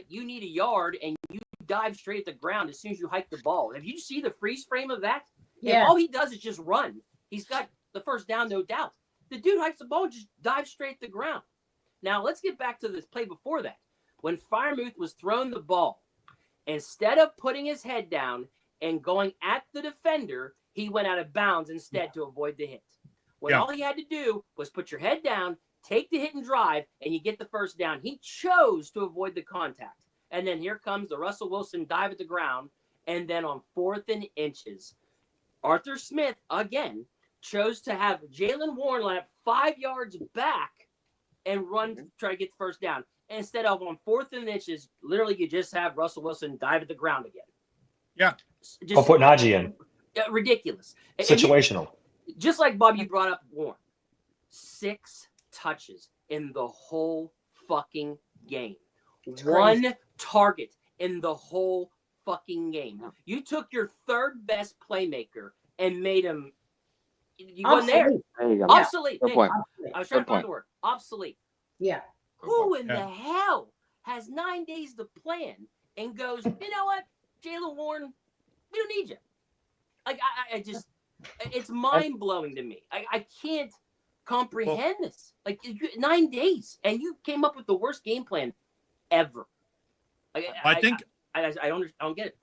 you need a yard, and you dive straight at the ground as soon as you hike the ball. Have you seen the freeze frame of that? Yeah. If all he does is just run, he's got the first down, no doubt. The dude hikes the ball and just dives straight to the ground. Now, let's get back to this play before that. When Freiermuth was throwing the ball, instead of putting his head down and going at the defender, he went out of bounds instead to avoid the hit. When all he had to do was put your head down, take the hit and drive, and you get the first down. He chose to avoid the contact. And then here comes the Russell Wilson dive at the ground. And then on 4th and inches, Arthur Smith, again, chose to have Jalen Warren line up 5 yards back and run to try to get the first down. Instead of on 4th and inches, literally you just have Russell Wilson dive at the ground again. Yeah. Just put Najee in. Ridiculous. Situational. Just like Bob, you brought up Warren. 6 touches in the whole fucking game. One target in the whole fucking game. You took your third best playmaker and made him. You wasn't there. There you go. Obsolete. Good point. I was trying to find the word. Obsolete. Yeah. Who in the hell has 9 days to plan and goes, you know what, Jalen Warren, we don't need you. Like I just, it's mind blowing to me. I can't comprehend this. Like 9 days, and you came up with the worst game plan ever. I think I don't get it.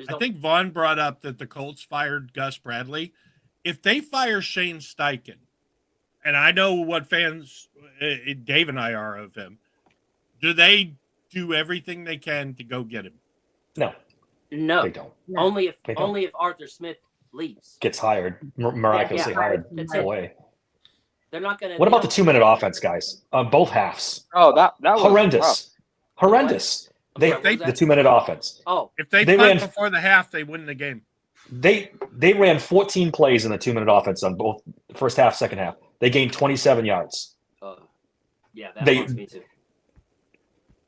I think Vaughn brought up that the Colts fired Gus Bradley. If they fire Shane Steichen, and I know what fans Dave and I are of him, do they do everything they can to go get him? No, they don't. Only if Arthur Smith leaves, gets hired, miraculously hired away. They're not going to. What about the 2-minute offense, guys? Both halves. Oh, that was horrendous. Horrendous. The 2-minute offense. Oh, if they ran before the half, they win the game. They ran 14 plays in the 2-minute offense on both first half, second half. They gained 27 yards. Yeah, that wants me too.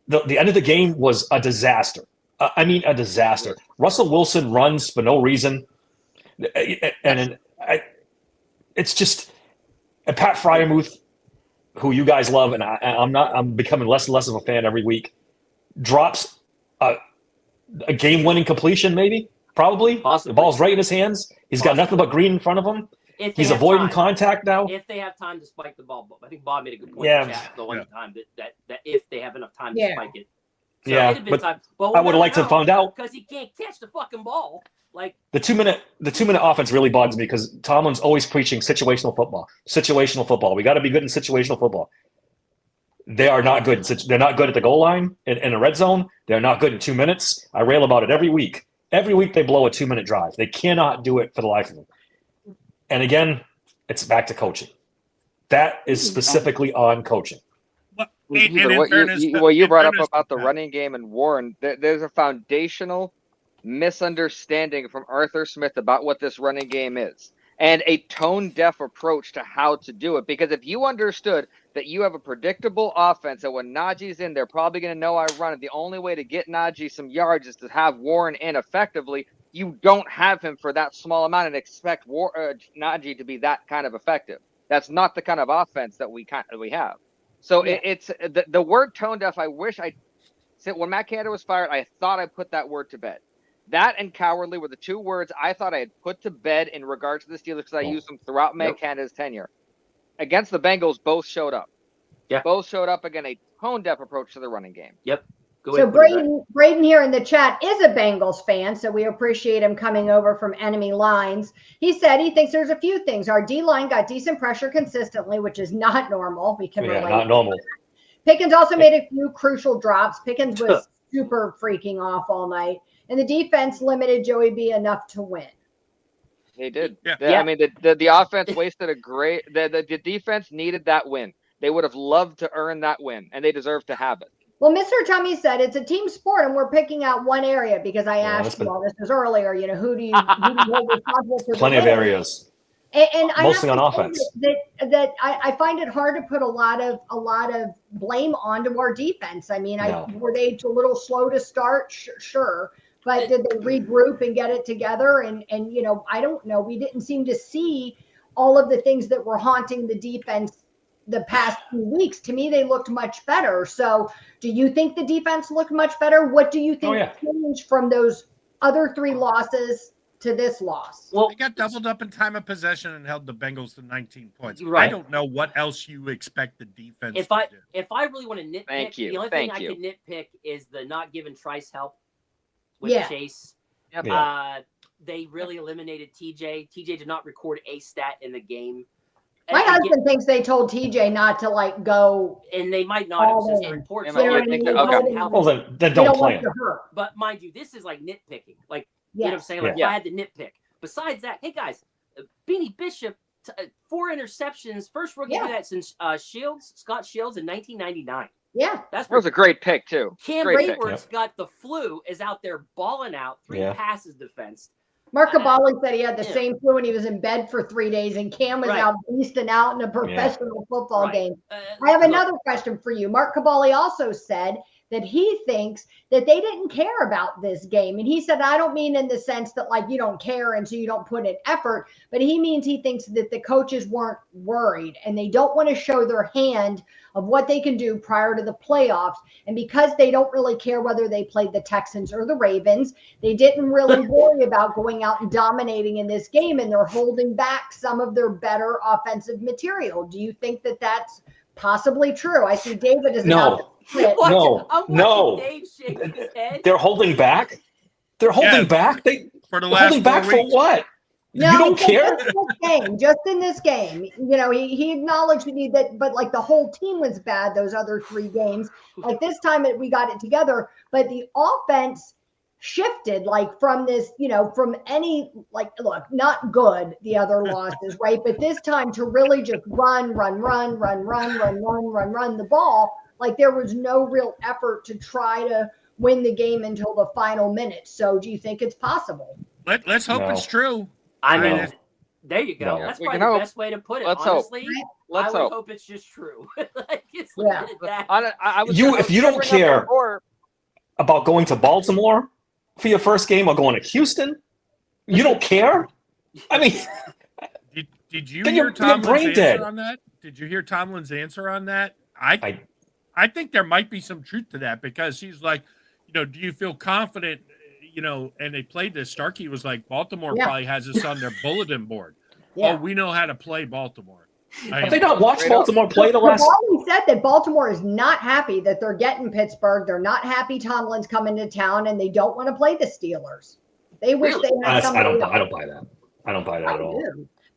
The end of the game was a disaster. I mean, a disaster. Russell Wilson runs for no reason, and it's just Pat Freiermuth, who you guys love, and I'm becoming less and less of a fan every week. Drops a game-winning completion, maybe, probably. Possibly. The ball's right in his hands. He's got nothing but green in front of him. He's avoiding contact now. If they have time to spike the ball, I think Bob made a good point. Yeah. In chat the one time that if they have enough time to spike it, so yeah. But time. I would have liked to find out because he can't catch the fucking ball. Like the 2-minute offense really bugs me because Tomlin's always preaching situational football. Situational football. We got to be good in situational football. They are not good. They're not good at the goal line in a red zone. They're not good in 2 minutes. I rail about it every week. Every week they blow a 2-minute drive. They cannot do it for the life of them. And again, it's back to coaching. That is specifically on coaching. What you brought up about the running game and Warren, there's a foundational misunderstanding from Arthur Smith about what this running game is and a tone-deaf approach to how to do it. Because if you understood that you have a predictable offense and when Najee's in, they're probably going to know I run it. The only way to get Najee some yards is to have Warren in effectively. You don't have him for that small amount and expect Najee to be that kind of effective. That's not the kind of offense that we have. So it's the word tone deaf. I wish when Matt Canada was fired, I thought I put that word to bed. That and cowardly were the two words I thought I had put to bed in regards to the Steelers because I used them throughout Matt Canada's tenure. Against the Bengals, both showed up. Yeah. Both showed up again, a tone deaf approach to the running game. Yep. So Braden here in the chat is a Bengals fan, so we appreciate him coming over from enemy lines. He said he thinks there's a few things. Our D-line got decent pressure consistently, which is not normal. We can relate. Not normal. Pickens also made a few crucial drops. Pickens was super freaking off all night. And the defense limited Joey B enough to win. They did. Yeah. I mean, the offense wasted a great – the defense needed that win. They would have loved to earn that win, and they deserve to have it. Well, Mr. Tummy said it's a team sport, and we're picking out one area because I asked you all this was earlier. You know, who do you hold responsible for? Plenty of areas. And mostly on offense. That I find it hard to put a lot of blame onto our defense. I mean, were they a little slow to start? Sure. But did they regroup and get it together? And you know, I don't know. We didn't seem to see all of the things that were haunting the defense the past few weeks. To me, they looked much better. So do you think the defense looked much better? What do you think changed from those other 3 losses to this loss. Well, they got doubled up in time of possession and held the Bengals to 19 points. Right. I don't know what else you expect the defense to do. If I really want to nitpick, the only thing I could nitpick is the not giving Trice help with Chase. Yep. They really eliminated TJ. TJ did not record a stat in the game. My husband thinks they told TJ not to go. And they might not. It was just a report. Well, then don't play him. But mind you, this is like nitpicking. Like, you know what I'm saying? Like, if I had to nitpick. Besides that, hey guys, Beanie Bishop, 4 interceptions. First rookie to do that since Scott Shields in 1999. Yeah. That was a great pick, too. Cam Wayward's got the flu, is out there balling out, 3 passes defensed. Mark Cabali said he had the same flu and he was in bed for 3 days, and Cam was out beasting out in a professional football game. I have another question for you. Mark Cabali also said that he thinks that they didn't care about this game. And he said, I don't mean in the sense that like you don't care and so you don't put in effort, but he means he thinks that the coaches weren't worried and they don't want to show their hand of what they can do prior to the playoffs. And because they don't really care whether they played the Texans or the Ravens, they didn't really worry about going out and dominating in this game, and they're holding back some of their better offensive material. Do you think that that's possibly true? I see David is No. Dave shaking his head. They're holding back. They're holding back. For the last holding back 4 for weeks. what? No, you don't care? Just in this game, you know, he acknowledged that, but like the whole team was bad those other 3 games. Like this time we got it together, but the offense shifted like from this, you know, from any like look, not good the other losses, right? But this time to really just run the ball. Like there was no real effort to try to win the game until the final minute. So do you think it's possible? Let's hope it's true. I mean, there you go. No. That's probably the best way to put it. Honestly, I would hope it's just true. Like, it's if you don't care about going to Baltimore for your first game or going to Houston, you don't care? I mean, did you hear Tomlin's answer on that? Did you hear Tomlin's answer on that? I think there might be some truth to that, because he's like, you know, do you feel confident? You know, and they played this. Starkey was like, Baltimore probably has this on their bulletin board. Oh, we know how to play Baltimore. Have they not watched Baltimore play the last? He said that Baltimore is not happy that they're getting Pittsburgh. They're not happy Tomlin's coming to town, and they don't want to play the Steelers. They wish they had somebody else. I don't buy that. I don't buy that at all.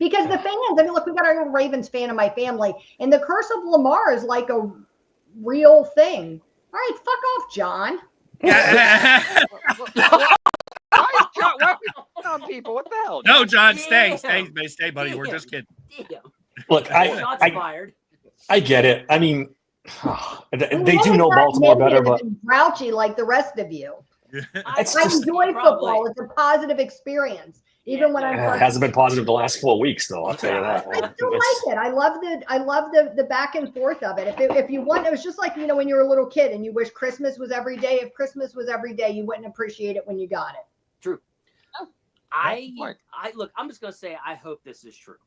Because the fans, I mean, look, we got our Ravens fan in my family, and the curse of Lamar is like a real thing. All right, fuck off, John. Why are we on people? What the hell? No, John, stay, buddy. We're just kidding. Look, I get it. I mean, they do know Baltimore better, but grouchy like the rest of you. I just, enjoy football. It's a positive experience. Even when it hasn't been positive the last 4 weeks, though. I'll tell you that. I still like it. I love the back and forth of it. If you want, it was just like, you know, when you were a little kid and you wish Christmas was every day. If Christmas was every day, you wouldn't appreciate it when you got it. True. I look. I'm just gonna say I hope this is true.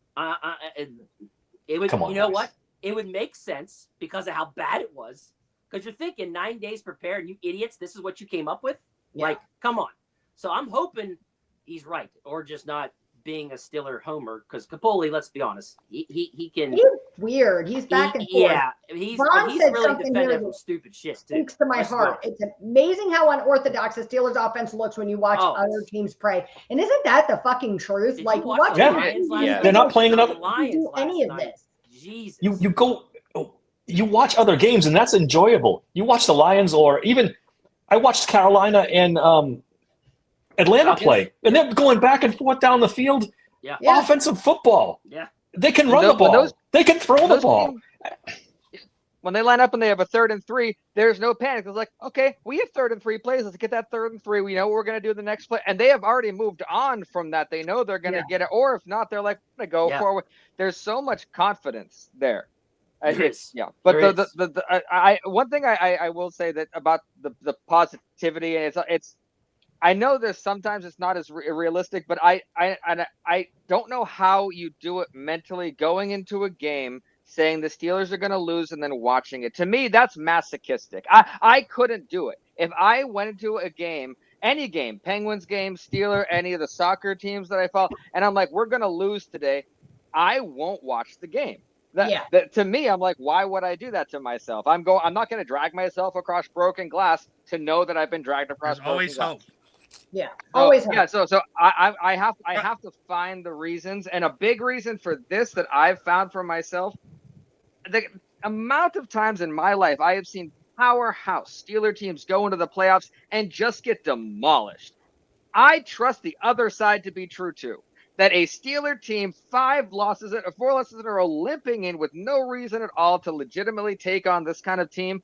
It would. You know what? It would make sense because of how bad it was. Because you're thinking 9 days prepared, you idiots. This is what you came up with. Yeah. Like, come on. So I'm hoping he's right, or just not being a Steeler homer. Because Capoli, let's be honest, he can. He's weird. He's back and forth. Yeah, he's really defending from stupid shit too. Speaks to my heart. It's amazing how unorthodox the Steelers offense looks when you watch other teams play. And isn't that the fucking truth? Like, what? They're not playing enough. Do any of this? Jesus. You go. You watch other games, and that's enjoyable. You watch the Lions, or even I watched Carolina and Atlanta play, and they're going back and forth down the field. Yeah. Offensive football. Yeah. They can run the ball. They can throw the ball. When they line up and they have a 3rd and 3, there's no panic. It's like, okay, we have 3rd and 3 plays. Let's get that 3rd and 3. We know what we're going to do the next play. And they have already moved on from that. They know they're going to get it. Or if not, they're like, I'm going to go forward. There's so much confidence there. But one thing I will say that about the positivity, and it's I know there's sometimes it's not as realistic, but I don't know how you do it mentally going into a game saying the Steelers are going to lose and then watching it. To me, that's masochistic. I couldn't do it. If I went into a game any game, Penguins game, Steeler, any of the soccer teams that I follow, and I'm like, we're going to lose today. I won't watch the game. That to me, I'm like, why would I do that to myself? I'm not going to drag myself across broken glass to know that I've been dragged across broken always glass. Hope. Yeah, always hope. Yeah, so I have to find the reasons, and a big reason for this that I've found for myself, the amount of times in my life I have seen powerhouse Steeler teams go into the playoffs and just get demolished. I trust the other side to be true too. That a Steeler team, 4 losses in a row, limping in with no reason at all to legitimately take on this kind of team,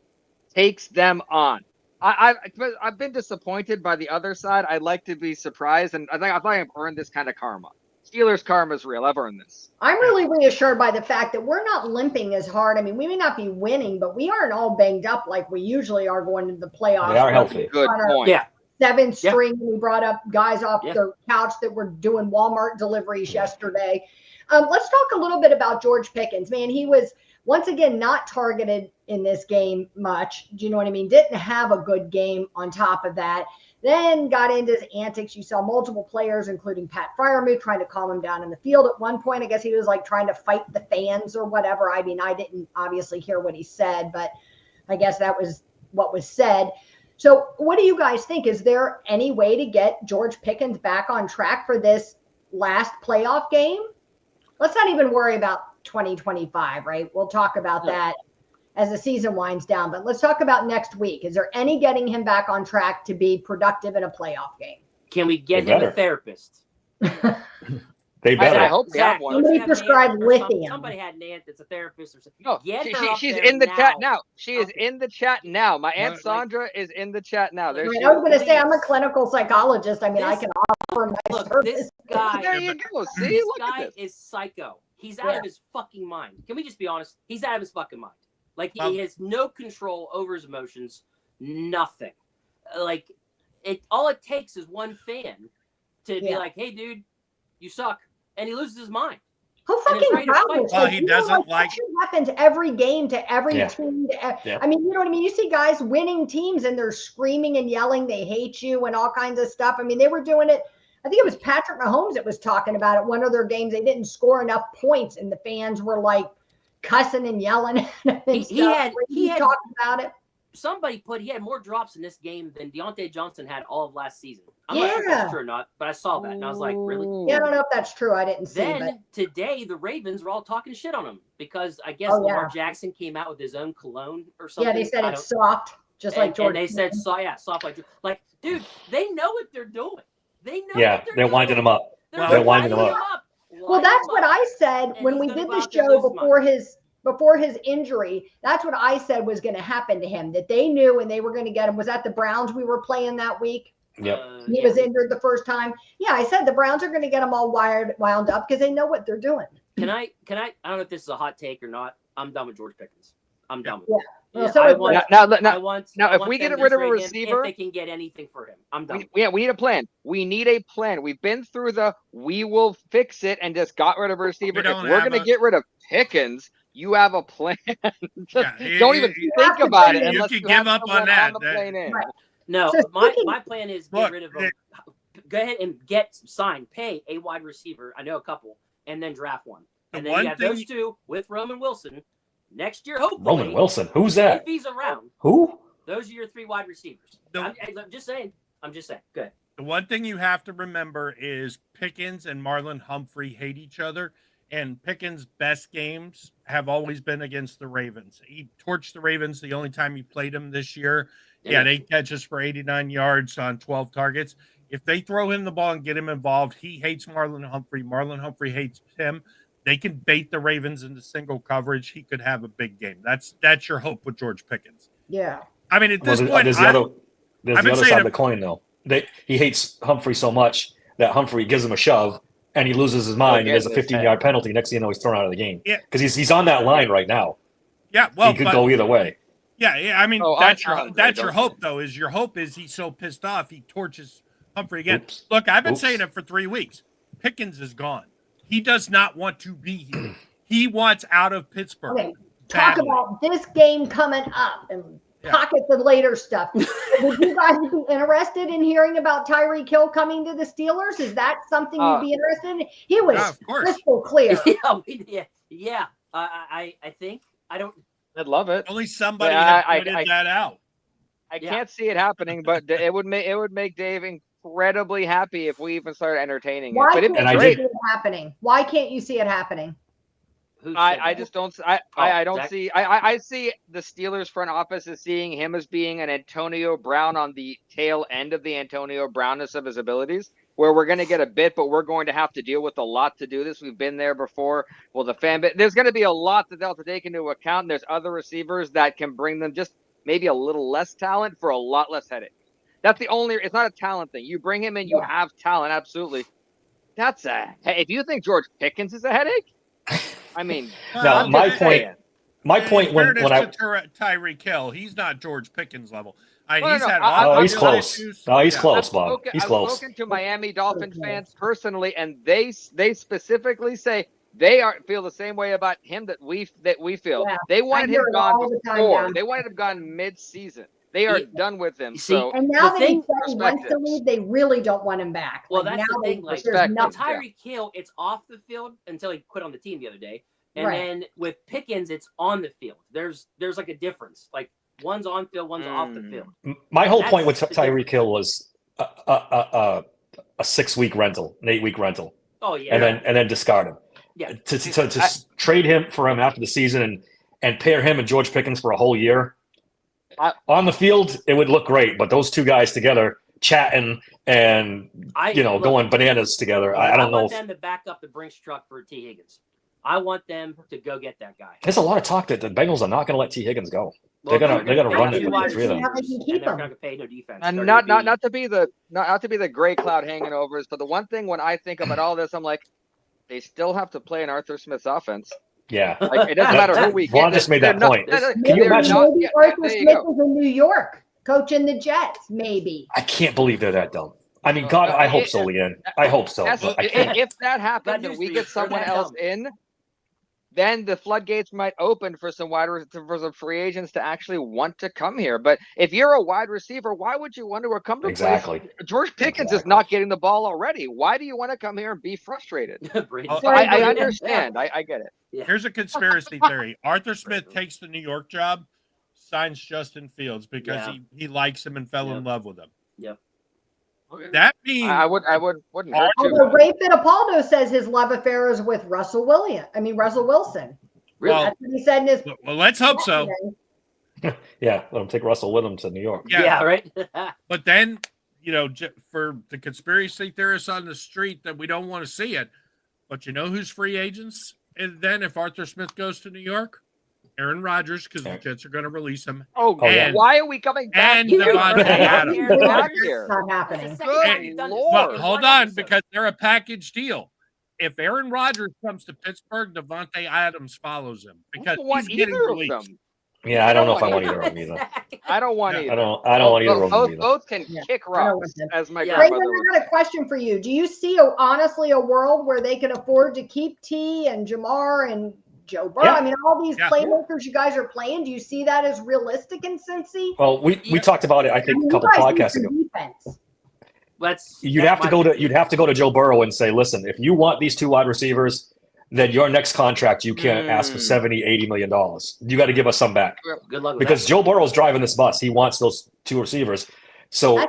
takes them on. I've been disappointed by the other side. I'd like to be surprised, and I think I've earned this kind of karma. Steelers karma is real. I've earned this. I'm really reassured by the fact that we're not limping as hard. I mean, we may not be winning, but we aren't all banged up like we usually are going into the playoffs. They are healthy. Good point. Yeah. 7th string. We brought up guys off the couch that were doing Walmart deliveries yesterday. Let's talk a little bit about George Pickens. Man, he was once again not targeted in this game much. Do you know what I mean? Didn't have a good game on top of that. Then got into his antics. You saw multiple players, including Pat Freiermuth, trying to calm him down in the field. At one point, I guess he was like trying to fight the fans or whatever. I mean, I didn't obviously hear what he said, but I guess that was what was said. So what do you guys think? Is there any way to get George Pickens back on track for this last playoff game? Let's not even worry about 2025, right? We'll talk about that as the season winds down. But let's talk about next week. Is there any getting him back on track to be productive in a playoff game? Can we get him a therapist? They better. I hope they have one. Somebody prescribed lithium. Somebody had an aunt that's a therapist or something. No, she's in the chat now. She is in the chat now. My Aunt Sandra is in the chat now. There I was going to say, I'm a clinical psychologist. I mean, I can offer my service. This guy, there you go. See, this look guy at this. is psycho. He's out of his fucking mind. Can we just be honest? He's out of his fucking mind. Like, he has no control over his emotions. Nothing. Like, all it takes is one fan to be like, hey, dude, you suck. And he loses his mind. How fucking childish. Well, he doesn't like. That happens every game to every team. I mean, you know what I mean? You see guys winning teams and they're screaming and yelling. They hate you and all kinds of stuff. I mean, they were doing it. I think it was Patrick Mahomes that was talking about it. One of their games, they didn't score enough points and the fans were like cussing and yelling. He talked about it. Somebody he had more drops in this game than Deontay Johnson had all of last season. I'm not sure if that's true or not, but I saw that and I was like, really? Yeah, I don't know if that's true. I didn't see it. Then today, the Ravens were all talking shit on him because I guess Lamar Jackson came out with his own cologne or something. Yeah, they said it's soft, just like George. And they said, soft like dude, they know what they're doing. They know. Yeah, they're winding him up. They're winding him up. Well, that's what I said when we did the show before his injury. That's what I said was going to happen to him, that they knew and they were going to get him. Was that the Browns we were playing that week? Yep. He was injured the first time. Yeah, I said the Browns are going to get him all wound up because they know what they're doing. Can I don't know if this is a hot take or not. I'm done with George Pickens. I'm done with it. Yeah. So now, if we get rid of a receiver, if they can get anything for him, I'm done. We need a plan. We need a plan. We've been through we will fix it and just got rid of a receiver. If we're going to get rid of Pickens, you have a plan. Don't even think about it unless you give up on that. No, my plan is get rid of him. Go ahead and pay a wide receiver. I know a couple, and then draft one. And then you have those two with Roman Wilson next year. Hopefully, Roman Wilson, who's that? If he's around, who? Those are your 3 wide receivers. I'm just saying. Good. The one thing you have to remember is Pickens and Marlon Humphrey hate each other. And Pickens' best games have always been against the Ravens. He torched the Ravens the only time he played them this year. He had 8 catches for 89 yards on 12 targets. If they throw him the ball and get him involved, he hates Marlon Humphrey. Marlon Humphrey hates him. They can bait the Ravens into single coverage. He could have a big game. That's your hope with George Pickens. Yeah. I mean, at this point, there's the other side of the coin, though. He hates Humphrey so much that Humphrey gives him a shove, and he loses his mind. He has a 15-yard penalty. Next thing you know, he's thrown out of the game. Yeah, because he's on that line right now. Yeah, well, he could go either way. Yeah. I mean, that's your hope, though. Your hope is he's so pissed off he torches Humphrey again. Oops. Look, I've been saying it for 3 weeks. Pickens is gone. He does not want to be here. He wants out of Pittsburgh. Okay, talk about this game coming up. And pocket the later stuff. Would you guys be interested in hearing about Tyreek Hill coming to the Steelers? Is that something you'd be interested in? He was crystal clear. Yeah. I think I don't. I'd love it. Only somebody had pointed that out. I can't see it happening, but it would make Dave incredibly happy if we even started entertaining Why it. can't you see it happening? Why can't you see it happening? I just don't. I don't see. I see the Steelers front office as seeing him as being an Antonio Brown on the tail end of the Antonio Brownness of his abilities, where we're going to get a bit, but we're going to have to deal with a lot to do this. We've been there before. Well, the fan base, there's going to be a lot that they'll have to take into account. And there's other receivers that can bring them just maybe a little less talent for a lot less headache. That's the only. It's not a talent thing. You bring him in, you have talent, absolutely. If you think George Pickens is a headache, I mean, now my point when I Tyreek Hill, he's not George Pickens level. He's close. Issues. No, he's close, Bob. He's close. I've spoken to Miami Dolphins fans personally, and they specifically say feel the same way about him that we feel. Yeah. They wanted him gone before. They wanted him gone mid-season. They are done with him. And now that he said he wants to leave, they really don't want him back. Well, that's the thing. Like Tyreek Hill, it's off the field until he quit on the team the other day, and then with Pickens, it's on the field. There's like a difference. Like one's on field, one's off the field. My whole point with Tyreek Hill was a 6-week rental, an 8-week rental. Oh yeah, and then discard him. Yeah, to trade him for him after the season and pair him and George Pickens for a whole year. On the field, it would look great, but those two guys together chatting and going bananas together. I don't know. I want them to back up the Brinks truck for T. Higgins. I want them to go get that guy. There's a lot of talk that the Bengals are not going to let T. Higgins go. They're gonna run it with the three of them. They're not going to pay no defense. And not to be the gray cloud hanging over us, but the one thing when I think about all this, I'm like, they still have to play in Arthur Smith's offense. Yeah, like, it doesn't matter who we get. Vaughn just made that point. Can you imagine? Maybe Arthur Smith is in New York coaching the Jets. Maybe. I can't believe they're that dumb. I mean, God, I hope so, Leanne. I hope so. But I can't. If that happens and we get someone else in, then the floodgates might open for some free agents to actually want to come here. But if you're a wide receiver, why would you want to come to exactly? George Pickens is not getting the ball already. Why do you want to come here and be frustrated? I understand. I get it. Yeah. Here's a conspiracy theory. Arthur Smith takes the New York job, signs Justin Fields because he likes him and fell in love with him. Yep. That means wouldn't hurt too. Although Ray Fittipaldo says his love affair is with Russell Wilson. Really? That's what he said in his. Well, let's hope so. Yeah, let him take Russell with him to New York. Yeah, right. But then, for the conspiracy theorists on the street that we don't want to see it, but who's free agents? And then if Arthur Smith goes to New York, Aaron Rodgers, because the Jets are going to release him. Why are we coming back? And Devontae Adams. It's not happening. But hold on, because they're a package deal. If Aaron Rodgers comes to Pittsburgh, Devontae Adams follows him because he's getting released. Yeah, I don't know if I want either of them either. I don't want either. I don't want either of them either. Both can kick rocks, as my Raymond, grandmother would I got a question for you. Do you see, honestly, a world where they can afford to keep T and Jamar and Joe Burrow? Yeah. I mean, all these playmakers you guys are playing, do you see that as realistic in Cincy? Well, we talked about it, I think, a couple podcasts ago. You'd have to go to Joe Burrow and say, listen, if you want these two wide receivers, then your next contract, you can't ask for $70-80 million. You got to give us some back. Good luck with because that. Joe Burrow's driving this bus. He wants those two receivers. So,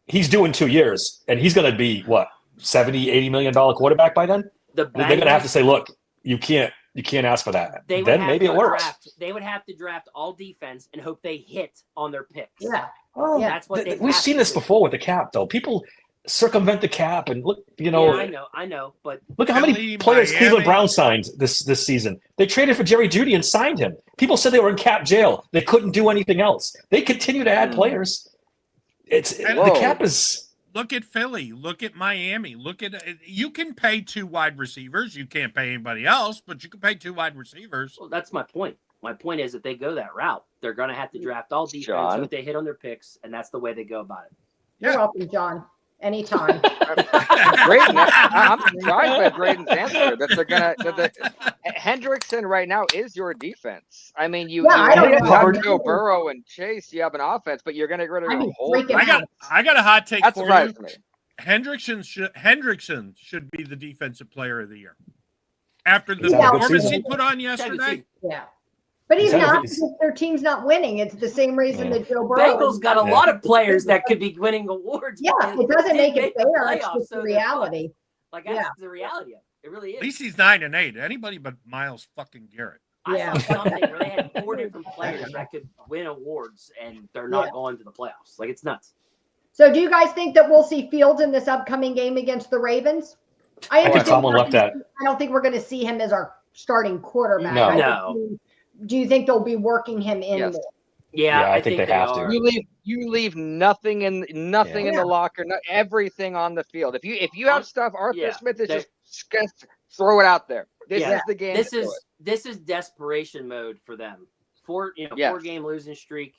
he's doing 2 years, and he's going to be, what, $70-80 million quarterback by then? They're going to have to say, look, you can't ask for that. Then maybe it works. They would have to draft all defense and hope they hit on their picks. Yeah. Oh, that's what we've seen this before with the cap, though. People circumvent the cap and look, Yeah, I know, but look at how many players Cleveland Browns signed this season. They traded for Jerry Jeudy and signed him. People said they were in cap jail. They couldn't do anything else. They continue to add players. The cap is. Look at Philly. Look at Miami. You can pay two wide receivers. You can't pay anybody else, but you can pay two wide receivers. Well, that's my point. My point is, if they go that route, they're going to have to draft all defense if they hit on their picks, and that's the way they go about it. You're welcome, John. Anytime. I'm surprised by Braden's answer. That they're gonna. Hendrickson right now is your defense. I mean, you I don't have know. Joe Burrow and Chase. You have an offense, but you're going to get rid of your whole. I got a hot take That for you. surprised me. Hendrickson should be the defensive player of the year after the performance he put on yesterday. Yeah. But he's not because their team's not winning. It's the same reason that Joe Burrow. Bengals got a lot of players that could be winning awards. Yeah, it doesn't make it fair. It's just the reality. Like that's the reality of it. It really is. At least he's 9-8. Anybody but Myles fucking Garrett. I saw something where they had 4 different players that could win awards, and they're not going to the playoffs. Like, it's nuts. So, do you guys think that we'll see Fields in this upcoming game against the Ravens? I don't think we're going to see him as our starting quarterback. No. Do you think they'll be working him in more? Yeah, I think they have to. You leave nothing in the locker, everything on the field. If you have stuff, Arthur Smith is just gonna throw it out there. This is the game. This is desperation mode for them. 4-game losing streak.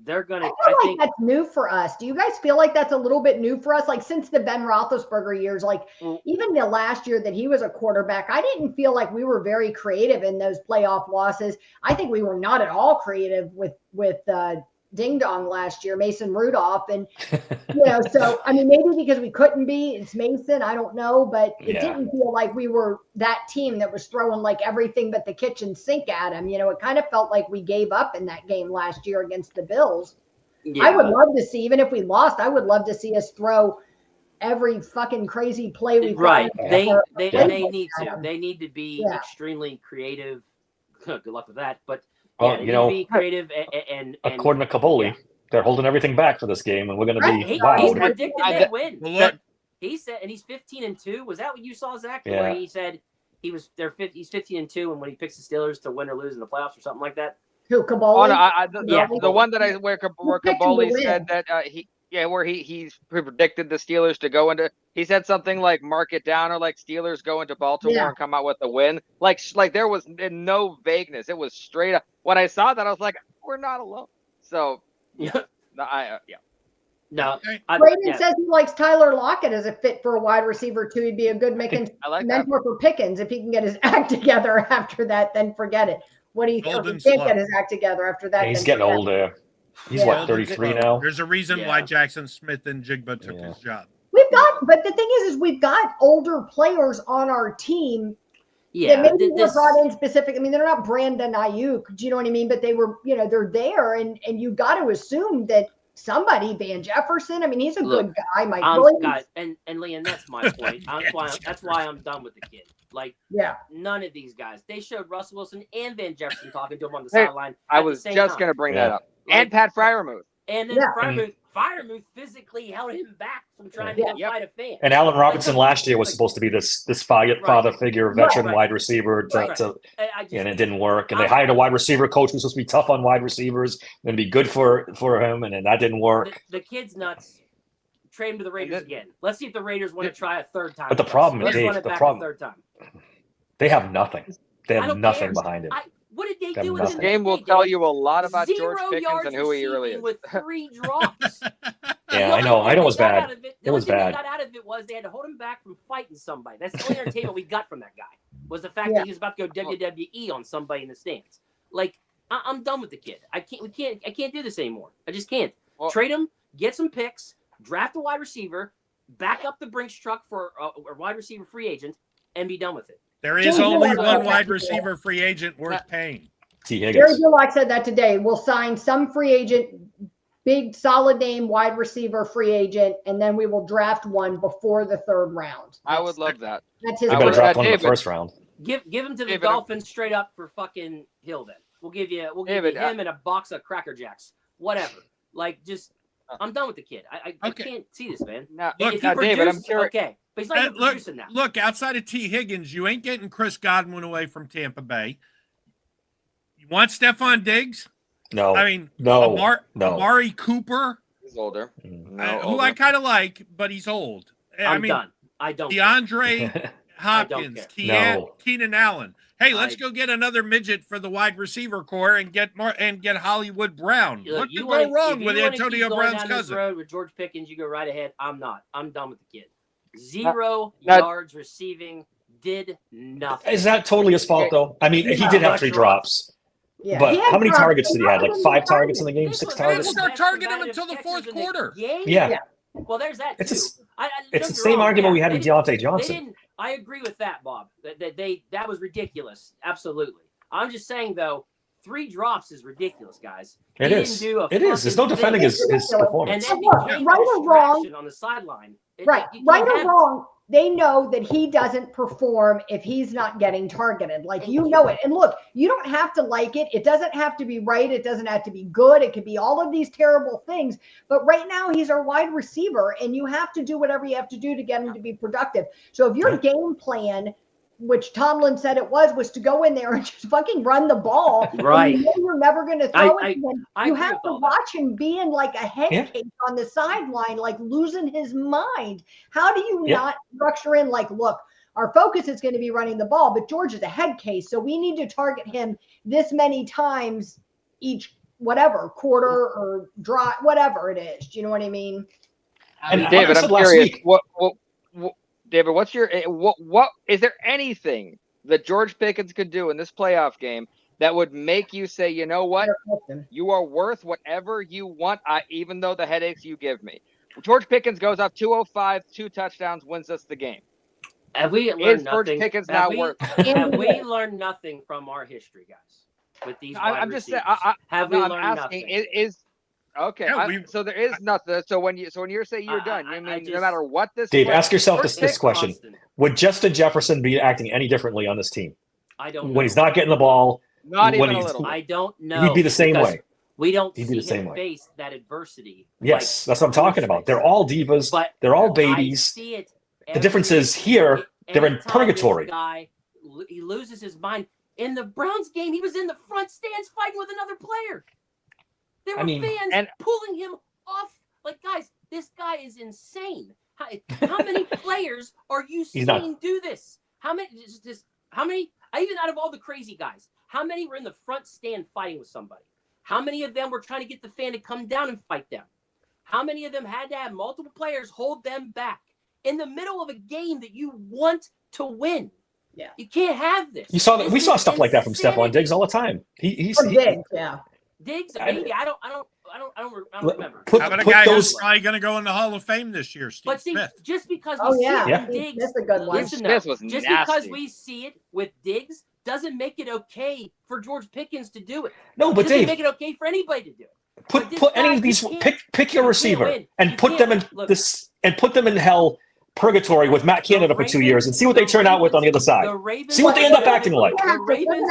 They're gonna. I think that's new for us. Do you guys feel like that's a little bit new for us? Like since the Ben Roethlisberger years, like even the last year that he was a quarterback, I didn't feel like we were very creative in those playoff losses. I think we were not at all creative with Ding Dong last year, Mason Rudolph, and so I mean maybe because we couldn't be. It's Mason, I don't know, but it didn't feel like we were that team that was throwing like everything but the kitchen sink at him. It kind of felt like we gave up in that game last year against the Bills. Yeah. I would love to see, even if we lost, I would love to see us throw every fucking crazy play we've right. They need to. They need to be extremely creative. Good luck with that, but. Well, be creative and according to Caboli, they're holding everything back for this game, and we're going to be He's predicted they win. He said, and he's 15-2. Was that what you saw, Zach? Yeah. Where he said he's 15-2, and when he picks the Steelers to win or lose in the playoffs or something like that. Who Caboli? Oh, no, the one that where Caboli said that where he's predicted the Steelers to go into. He said something like "mark it down" or like Steelers go into Baltimore and come out with a win. Like there was no vagueness. It was straight up. When I saw that, I was like, "We're not alone." So No. Braden says he likes Tyler Lockett as a fit for a wide receiver too. He'd be a good mentor for Pickens if he can get his act together after that. Then forget it. What do you think? He can't get his act together after that. He's getting older. He's 33 now. There's a reason why Jackson Smith and Jigba took his job. But the thing is we've got older players on our team. Yeah, that maybe were brought in specific. I mean, they're not Brandon Ayuk. Do you know what I mean? But they were, they're there, and you got to assume that somebody, Van Jefferson. I mean, he's a good guy. Mike Williams. And Leon, that's my point. That's why I'm done with the kid. Like, none of these guys. They showed Russell Wilson and Van Jefferson talking to him on the sideline. I was just going to bring that up. And Pat Freiermuth. And then Freiermuth physically held him back from trying to fight a fan. And Allen Robinson last year was supposed to be this father figure, veteran wide receiver, and it didn't work. And they hired a wide receiver coach who's supposed to be tough on wide receivers and be good for him, and then that didn't work. The kid's nuts. Trade him to the Raiders again. Let's see if the Raiders want to try a third time. But the problem is, Dave, third time. They have nothing. They have nothing behind it. What did they do? This game will tell you a lot about George Pickens and who he really is. With 3 drops. I know it was bad. It was bad. What they got out of it was they had to hold him back from fighting somebody. That's the only entertainment we got from that guy. Was the fact that he was about to go WWE on somebody in the stands. Like, I'm done with the kid. I can't do this anymore. I just can't. Trade him, get some picks, draft a wide receiver, back up the Brinks truck for a wide receiver free agent, and be done with it. There is only one wide receiver free agent worth paying. T. Higgins. Jerry Gulak said that today. We'll sign some free agent, big solid name wide receiver free agent, and then we will draft one before the 3rd round. I would love that. That's his. I better draft one in the 1st round. Give him to the Dolphins straight up for fucking Hill. Then we'll give you him and a box of Cracker Jacks, whatever. Like, just I'm done with the kid. I can't see this, man. David, I'm curious. Okay. But he's not even producing now. Look, outside of T. Higgins, you ain't getting Chris Godwin away from Tampa Bay. You want Stephon Diggs? No. I mean, no. Amari Cooper. He's older. Who I kind of like, but he's old. I'm done. I don't. DeAndre Hopkins, Keenan Allen. Hey, let's go get another midget for the wide receiver core and get Hollywood Brown. What could go wrong with Antonio Brown's cousin? Road with George Pickens, you go right ahead. I'm not. I'm done with the kid. 0 yards receiving, did nothing. Is that totally his fault, though? I mean, he did have 3 drops. Yeah, but how many targets did he have? Like 5 targets in the game, This 6 was They didn't targets? start targeting him combative until the fourth catchers in the quarter. game? Yeah. Well, there's that too. It's don't the get me same wrong, argument we yeah, had with Deontay Johnson. They didn't. I agree with that, Bob. That was ridiculous. Absolutely. I'm just saying though, 3 drops is ridiculous, guys. It is. There's no defending his performance. And then Look, became right a or wrong, distraction on the sideline. right or wrong, they know that he doesn't perform if he's not getting targeted. Like, you know it. And look, you don't have to like it. It doesn't have to be right. It doesn't have to be good. It could be all of these terrible things. But right now, he's our wide receiver, and you have to do whatever you have to do to get him to be productive. So if your game plan, which Tomlin said it was to go in there and just fucking run the ball. Right. You know you're never going to throw it. You have to with all watch him being like a head case on the sideline, like losing his mind. How do you not structure in like, look, our focus is going to be running the ball, but George is a head case, so we need to target him this many times each whatever quarter or drive, whatever it is. Do you know what I mean? And David, I'm curious. What David, what's your what is there anything that George Pickens could do in this playoff game that would make you say, you know what, you are worth whatever you want, even though the headaches you give me? George Pickens goes off 205, 2 touchdowns, wins us the game. Have we learned George nothing? Pickens not worth? Have we learned nothing from our history, guys? With these I'm just saying. Have we learned nothing? Okay, Yeah, so there is nothing. So when you're saying you're done, you mean no matter what this? Dave, ask yourself this question: constant. would Justin Jefferson be acting any differently on this team? I don't know. When he's not getting the ball, not when even a little. I don't know. He'd be the same way. We don't He'd see be the same him way. face that adversity. Yes, that's what I'm talking about. They're all divas. But they're all I babies. see it. The difference is here they're in anytime purgatory. This guy, he loses his mind. In the Browns game, he was in the front stands fighting with another player. There were fans pulling him off. Like, guys, this guy is insane. How many players are you seeing do this? How many? How many? Even out of all the crazy guys, how many were in the front stand fighting with somebody? How many of them were trying to get the fan to come down and fight them? How many of them had to have multiple players hold them back in the middle of a game that you want to win? Yeah, you can't have this. We saw stuff like that from Stephon Diggs all the time. Diggs, maybe I don't remember. How about a guy who's probably going to go in the Hall of Fame this year, Steve Smith? Just because we see it with Diggs, that's a good one. Just because we see it with Diggs doesn't make it okay for George Pickens to do it. No, but doesn't Dave, make it okay for anybody to do it. Put any of these. Pick your receiver and put them in this and put them in hell. Purgatory with Matt Canada for 2 years and see what they turn out with on the other side. See what they end up acting like. The Ravens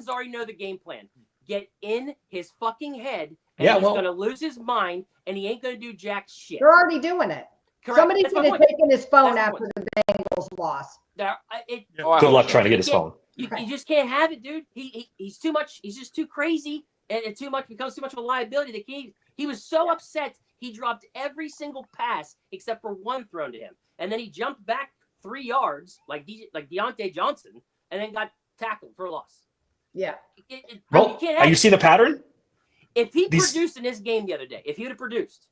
already know the game plan. Get in his fucking head, and he's going to lose his mind, and he ain't going to do jack shit. They're already doing it. Correct. Somebody could have taken his phone after the Bengals loss. Good luck trying to get his phone. You just can't have it, dude. He's too much. He's just too crazy, and it becomes too much of a liability. That he was so upset. He dropped every single pass except for one thrown to him. And then he jumped back 3 yards like Deontay Johnson and then got tackled for a loss. Yeah. You see the pattern? If he produced in this game the other day, if he'd have produced,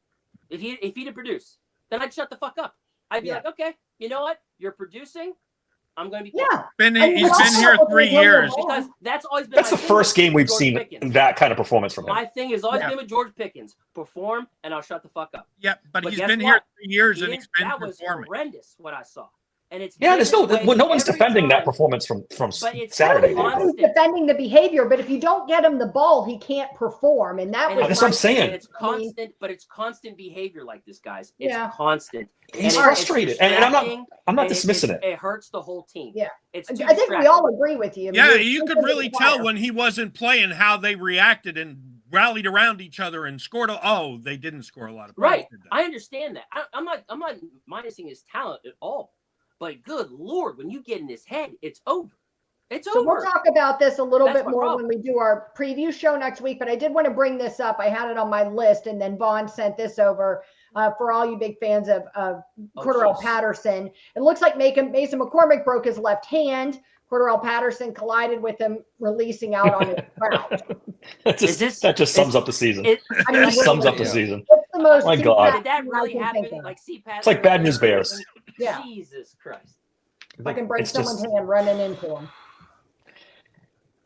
then I'd shut the fuck up. I'd be like, okay, you know what? You're producing. I'm going to be he's been here 3 years. Because that's always been that's the first game we've seen that kind of performance from him. My thing has always been with George Pickens. Perform, and I'll shut the fuck up. Yeah, but he's been here 3 years, and he's been performing. That was horrendous what I saw. And it's there's no one's defending that performance from Saturday. Nobody's defending the behavior, but if you don't get him the ball, he can't perform, and that's what I'm saying. It's constant, but it's constant behavior like this, guys. It's constant. He's frustrated, and I'm not dismissing it. It hurts the whole team. Yeah, it's. I think we all agree with you. Yeah, you could really tell when he wasn't playing how they reacted and rallied around each other and scored. They didn't score a lot of points. Right, I understand that. I'm not minusing his talent at all. But good Lord, when you get in his head, it's over. It's over. So we'll talk about this a little bit more when we do our preview show next week. But I did want to bring this up. I had it on my list, and then Vaughn sent this over for all you big fans of Cordarrelle Patterson. It looks like Mason McCormick broke his left hand. Cordarrelle Patterson collided with him, releasing out on his route. That just sums up the season. It sums up the season. What's the most? My God. Did that really happen? Like CPAT? It's like Bad News Bears. Yeah. Jesus Christ. I can break it's someone's just, hand running into him.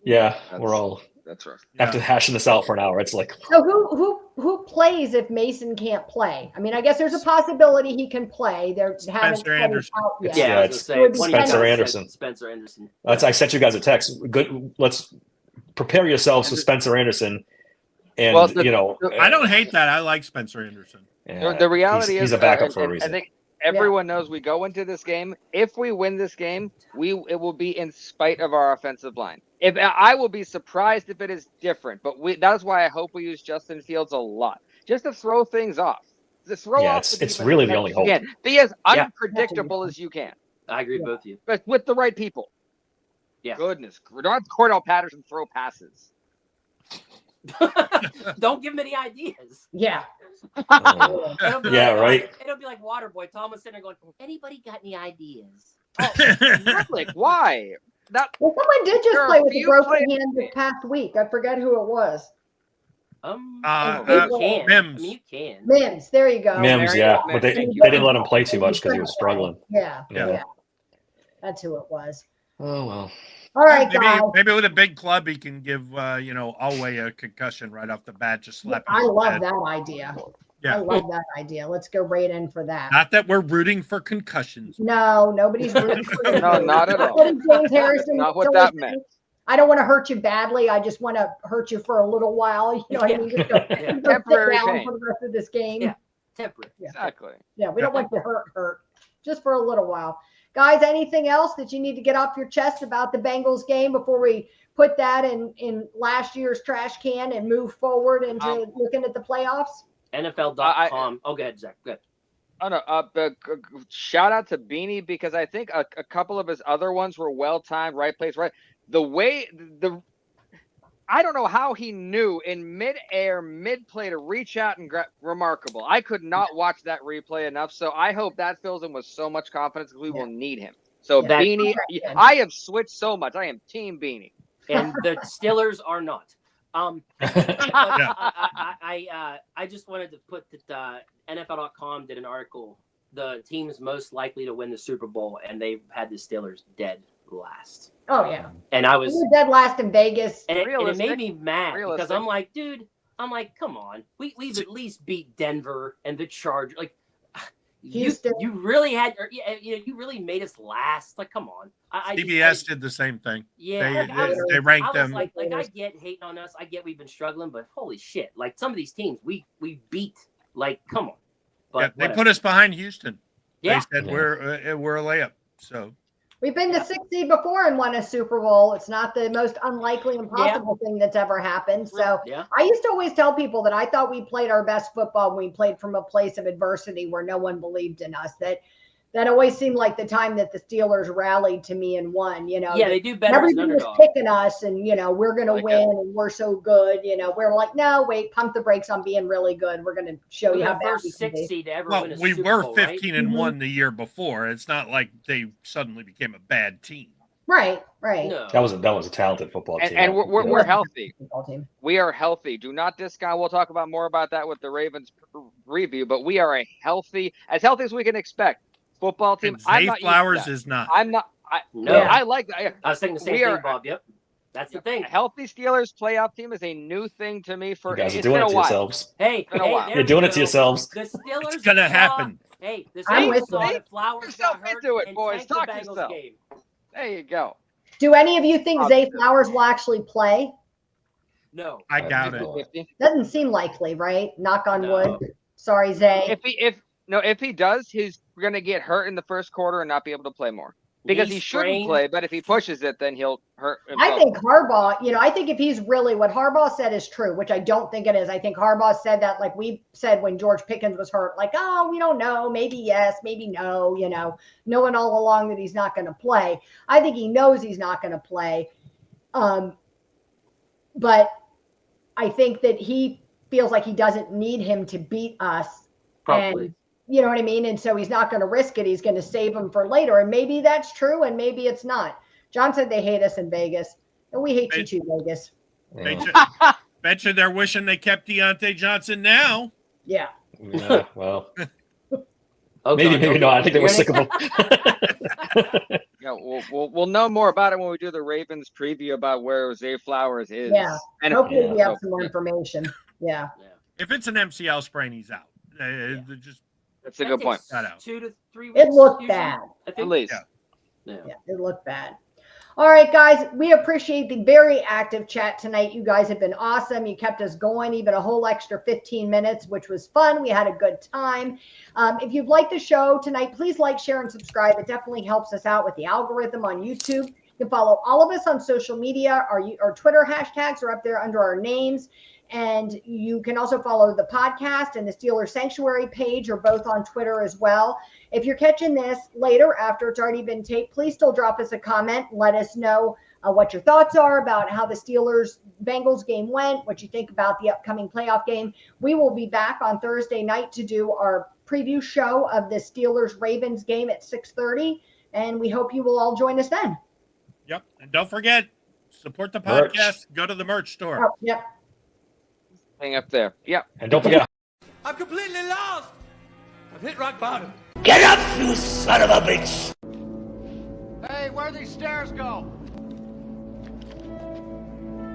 yeah, we're all That's rough. after hashing this out for an hour. It's like, So who plays if Mason can't play? I mean, I guess there's a possibility he can play. They haven't Spencer Anderson. out yet. Yeah, I was it's gonna say Spencer Anderson. Spencer Anderson. I sent you guys a text. Good. Let's prepare yourselves for Spencer Anderson. And I don't hate that. I like Spencer Anderson. Yeah, the reality he's is a backup for a I reason. think everyone knows we go into this game. If we win this game, it will be in spite of our offensive line. If I will be surprised if it is different, but that is why I hope we use Justin Fields a lot, just to throw things off. Just throw off. It's really the only hope. Be as unpredictable as you can. I agree with both of you. But with the right people. Yeah. Goodness, don't have Cordell Patterson throw passes. Don't give him any ideas. Yeah. Right. It'll be like Waterboy. Tom was sitting there going, anybody got any ideas? Like, why? Well, someone did just play with a broken hand this past week. I forget who it was. Mims. I mean, you can. Mims, there you go. Mims, yeah. But they didn't let him play too much because he was struggling. Yeah. That's who it was. Oh, well. All right, guys. Maybe with a big club, he can give, Alway a concussion right off the bat. Just slap him. I love that idea. Yeah. I love that idea. Let's go right in for that. Not that we're rooting for concussions. No, nobody's rooting for it. No, not at all. James Harrison. Not what that meant. I don't want to hurt you badly. I just want to hurt you for a little while. You know what I mean? Just go, Temporary sit down pain. for the rest of this game. Yeah, temporary. Yeah. Exactly. Yeah, we don't want you hurt. Just for a little while. Guys, anything else that you need to get off your chest about the Bengals game before we put that in last year's trash can and move forward into looking at the playoffs? NFL.com. Go ahead, Zach. Good. Oh no! Shout out to Beanie because I think a couple of his other ones were well timed, right place, right. The way I don't know how he knew in mid-air, mid-play to reach out and grab. Remarkable. I could not watch that replay enough, so I hope that fills him with so much confidence because we will need him. So Beanie, I have switched so much. I am Team Beanie, and the Steelers are not. I just wanted to put that NFL.com did an article, the teams most likely to win the Super Bowl, and they've had the Steelers dead last. Oh yeah, and I was dead last in Vegas, and it made me mad because I'm like, come on, we've at least beat Denver and the Chargers, like. Houston. You really had, you really made us last. Like, come on. CBS did the same thing. Yeah, they ranked them. Like I get hating on us. I get we've been struggling, but holy shit! Like some of these teams, we beat. Like, come on. But they put us behind Houston. Yeah, they said we're a layup. So we've been to 6 seed before and won a Super Bowl. It's not the most unlikely and possible thing that's ever happened. So I used to always tell people that I thought we played our best football when we played from a place of adversity where no one believed in us. That always seemed like the time that the Steelers rallied to me and won. Yeah, they do better. Everybody was picking us, and we're going to win, and we're so good. We're like, no, wait, pump the brakes on being really good. We're going to show you how bad we can be. 6 seed to ever win a we Super were Bowl, 15-1 the year before. It's not like they suddenly became a bad team. Right. No. That was a talented football team, and we're healthy. We are healthy. Do not discount. We'll talk about more about that with the Ravens review. But we are as healthy as we can expect. Football team. Zay Flowers is not. I'm not. No, I like that. I was thinking the same thing, Bob. Yep, that's the thing. A healthy Steelers playoff team is a new thing to me. For you guys are doing it to yourselves. Hey, you're doing it to yourselves. The Steelers. It's gonna happen. Hey, the Steelers saw Flowers got hurt into it, boys. The Talk Bengals yourself. game. There you go. Do any of you think Zay Flowers will actually play? No, I doubt it. Doesn't seem likely, right? Knock on wood. Sorry, Zay. If he does, he's going to get hurt in the first quarter and not be able to play more because he shouldn't play. But if he pushes it, then he'll hurt himself. I think Harbaugh, I think if he's really what Harbaugh said is true, which I don't think it is. I think Harbaugh said that, like we said when George Pickens was hurt, like, oh, we don't know, maybe yes, maybe no, knowing all along that he's not going to play. I think he knows he's not going to play. But I think that he feels like he doesn't need him to beat us. Probably. And you know what I mean? And so he's not going to risk it. He's going to save him for later. And maybe that's true. And maybe it's not. John said they hate us in Vegas. And we hate you too, Vegas. Bet you they're wishing they kept Deontay Johnson now. Yeah. Well. Maybe not. I think they were sick of him. Yeah, we'll know more about it when we do the Ravens preview about where Zay Flowers is. Yeah. And hopefully we have some more information. Yeah. If it's an MCL sprain, he's out. Just that's a good point. 2 to 3 weeks. It looked usually, bad. I think. At least. Yeah, it looked bad. All right, guys, we appreciate the very active chat tonight. You guys have been awesome. You kept us going even a whole extra 15 minutes, which was fun. We had a good time. If you've liked the show tonight, please like, share, and subscribe. It definitely helps us out with the algorithm on YouTube. You can follow all of us on social media. Our Twitter hashtags are up there under our names. And you can also follow the podcast and the Steelers Sanctuary page are both on Twitter as well. If you're catching this later after it's already been taped, please still drop us a comment. Let us know what your thoughts are about how the Steelers-Bengals game went, what you think about the upcoming playoff game. We will be back on Thursday night to do our preview show of the Steelers-Ravens game at 6:30, and we hope you will all join us then. Yep. And don't forget, support the podcast. Go to the merch store. Oh, yep. Hang up there. Yep. And don't forget. I'm completely lost. I've hit rock bottom. Get up, you son of a bitch! Hey, where these stairs go?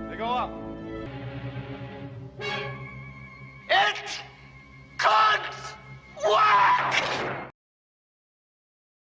They go up. It could work!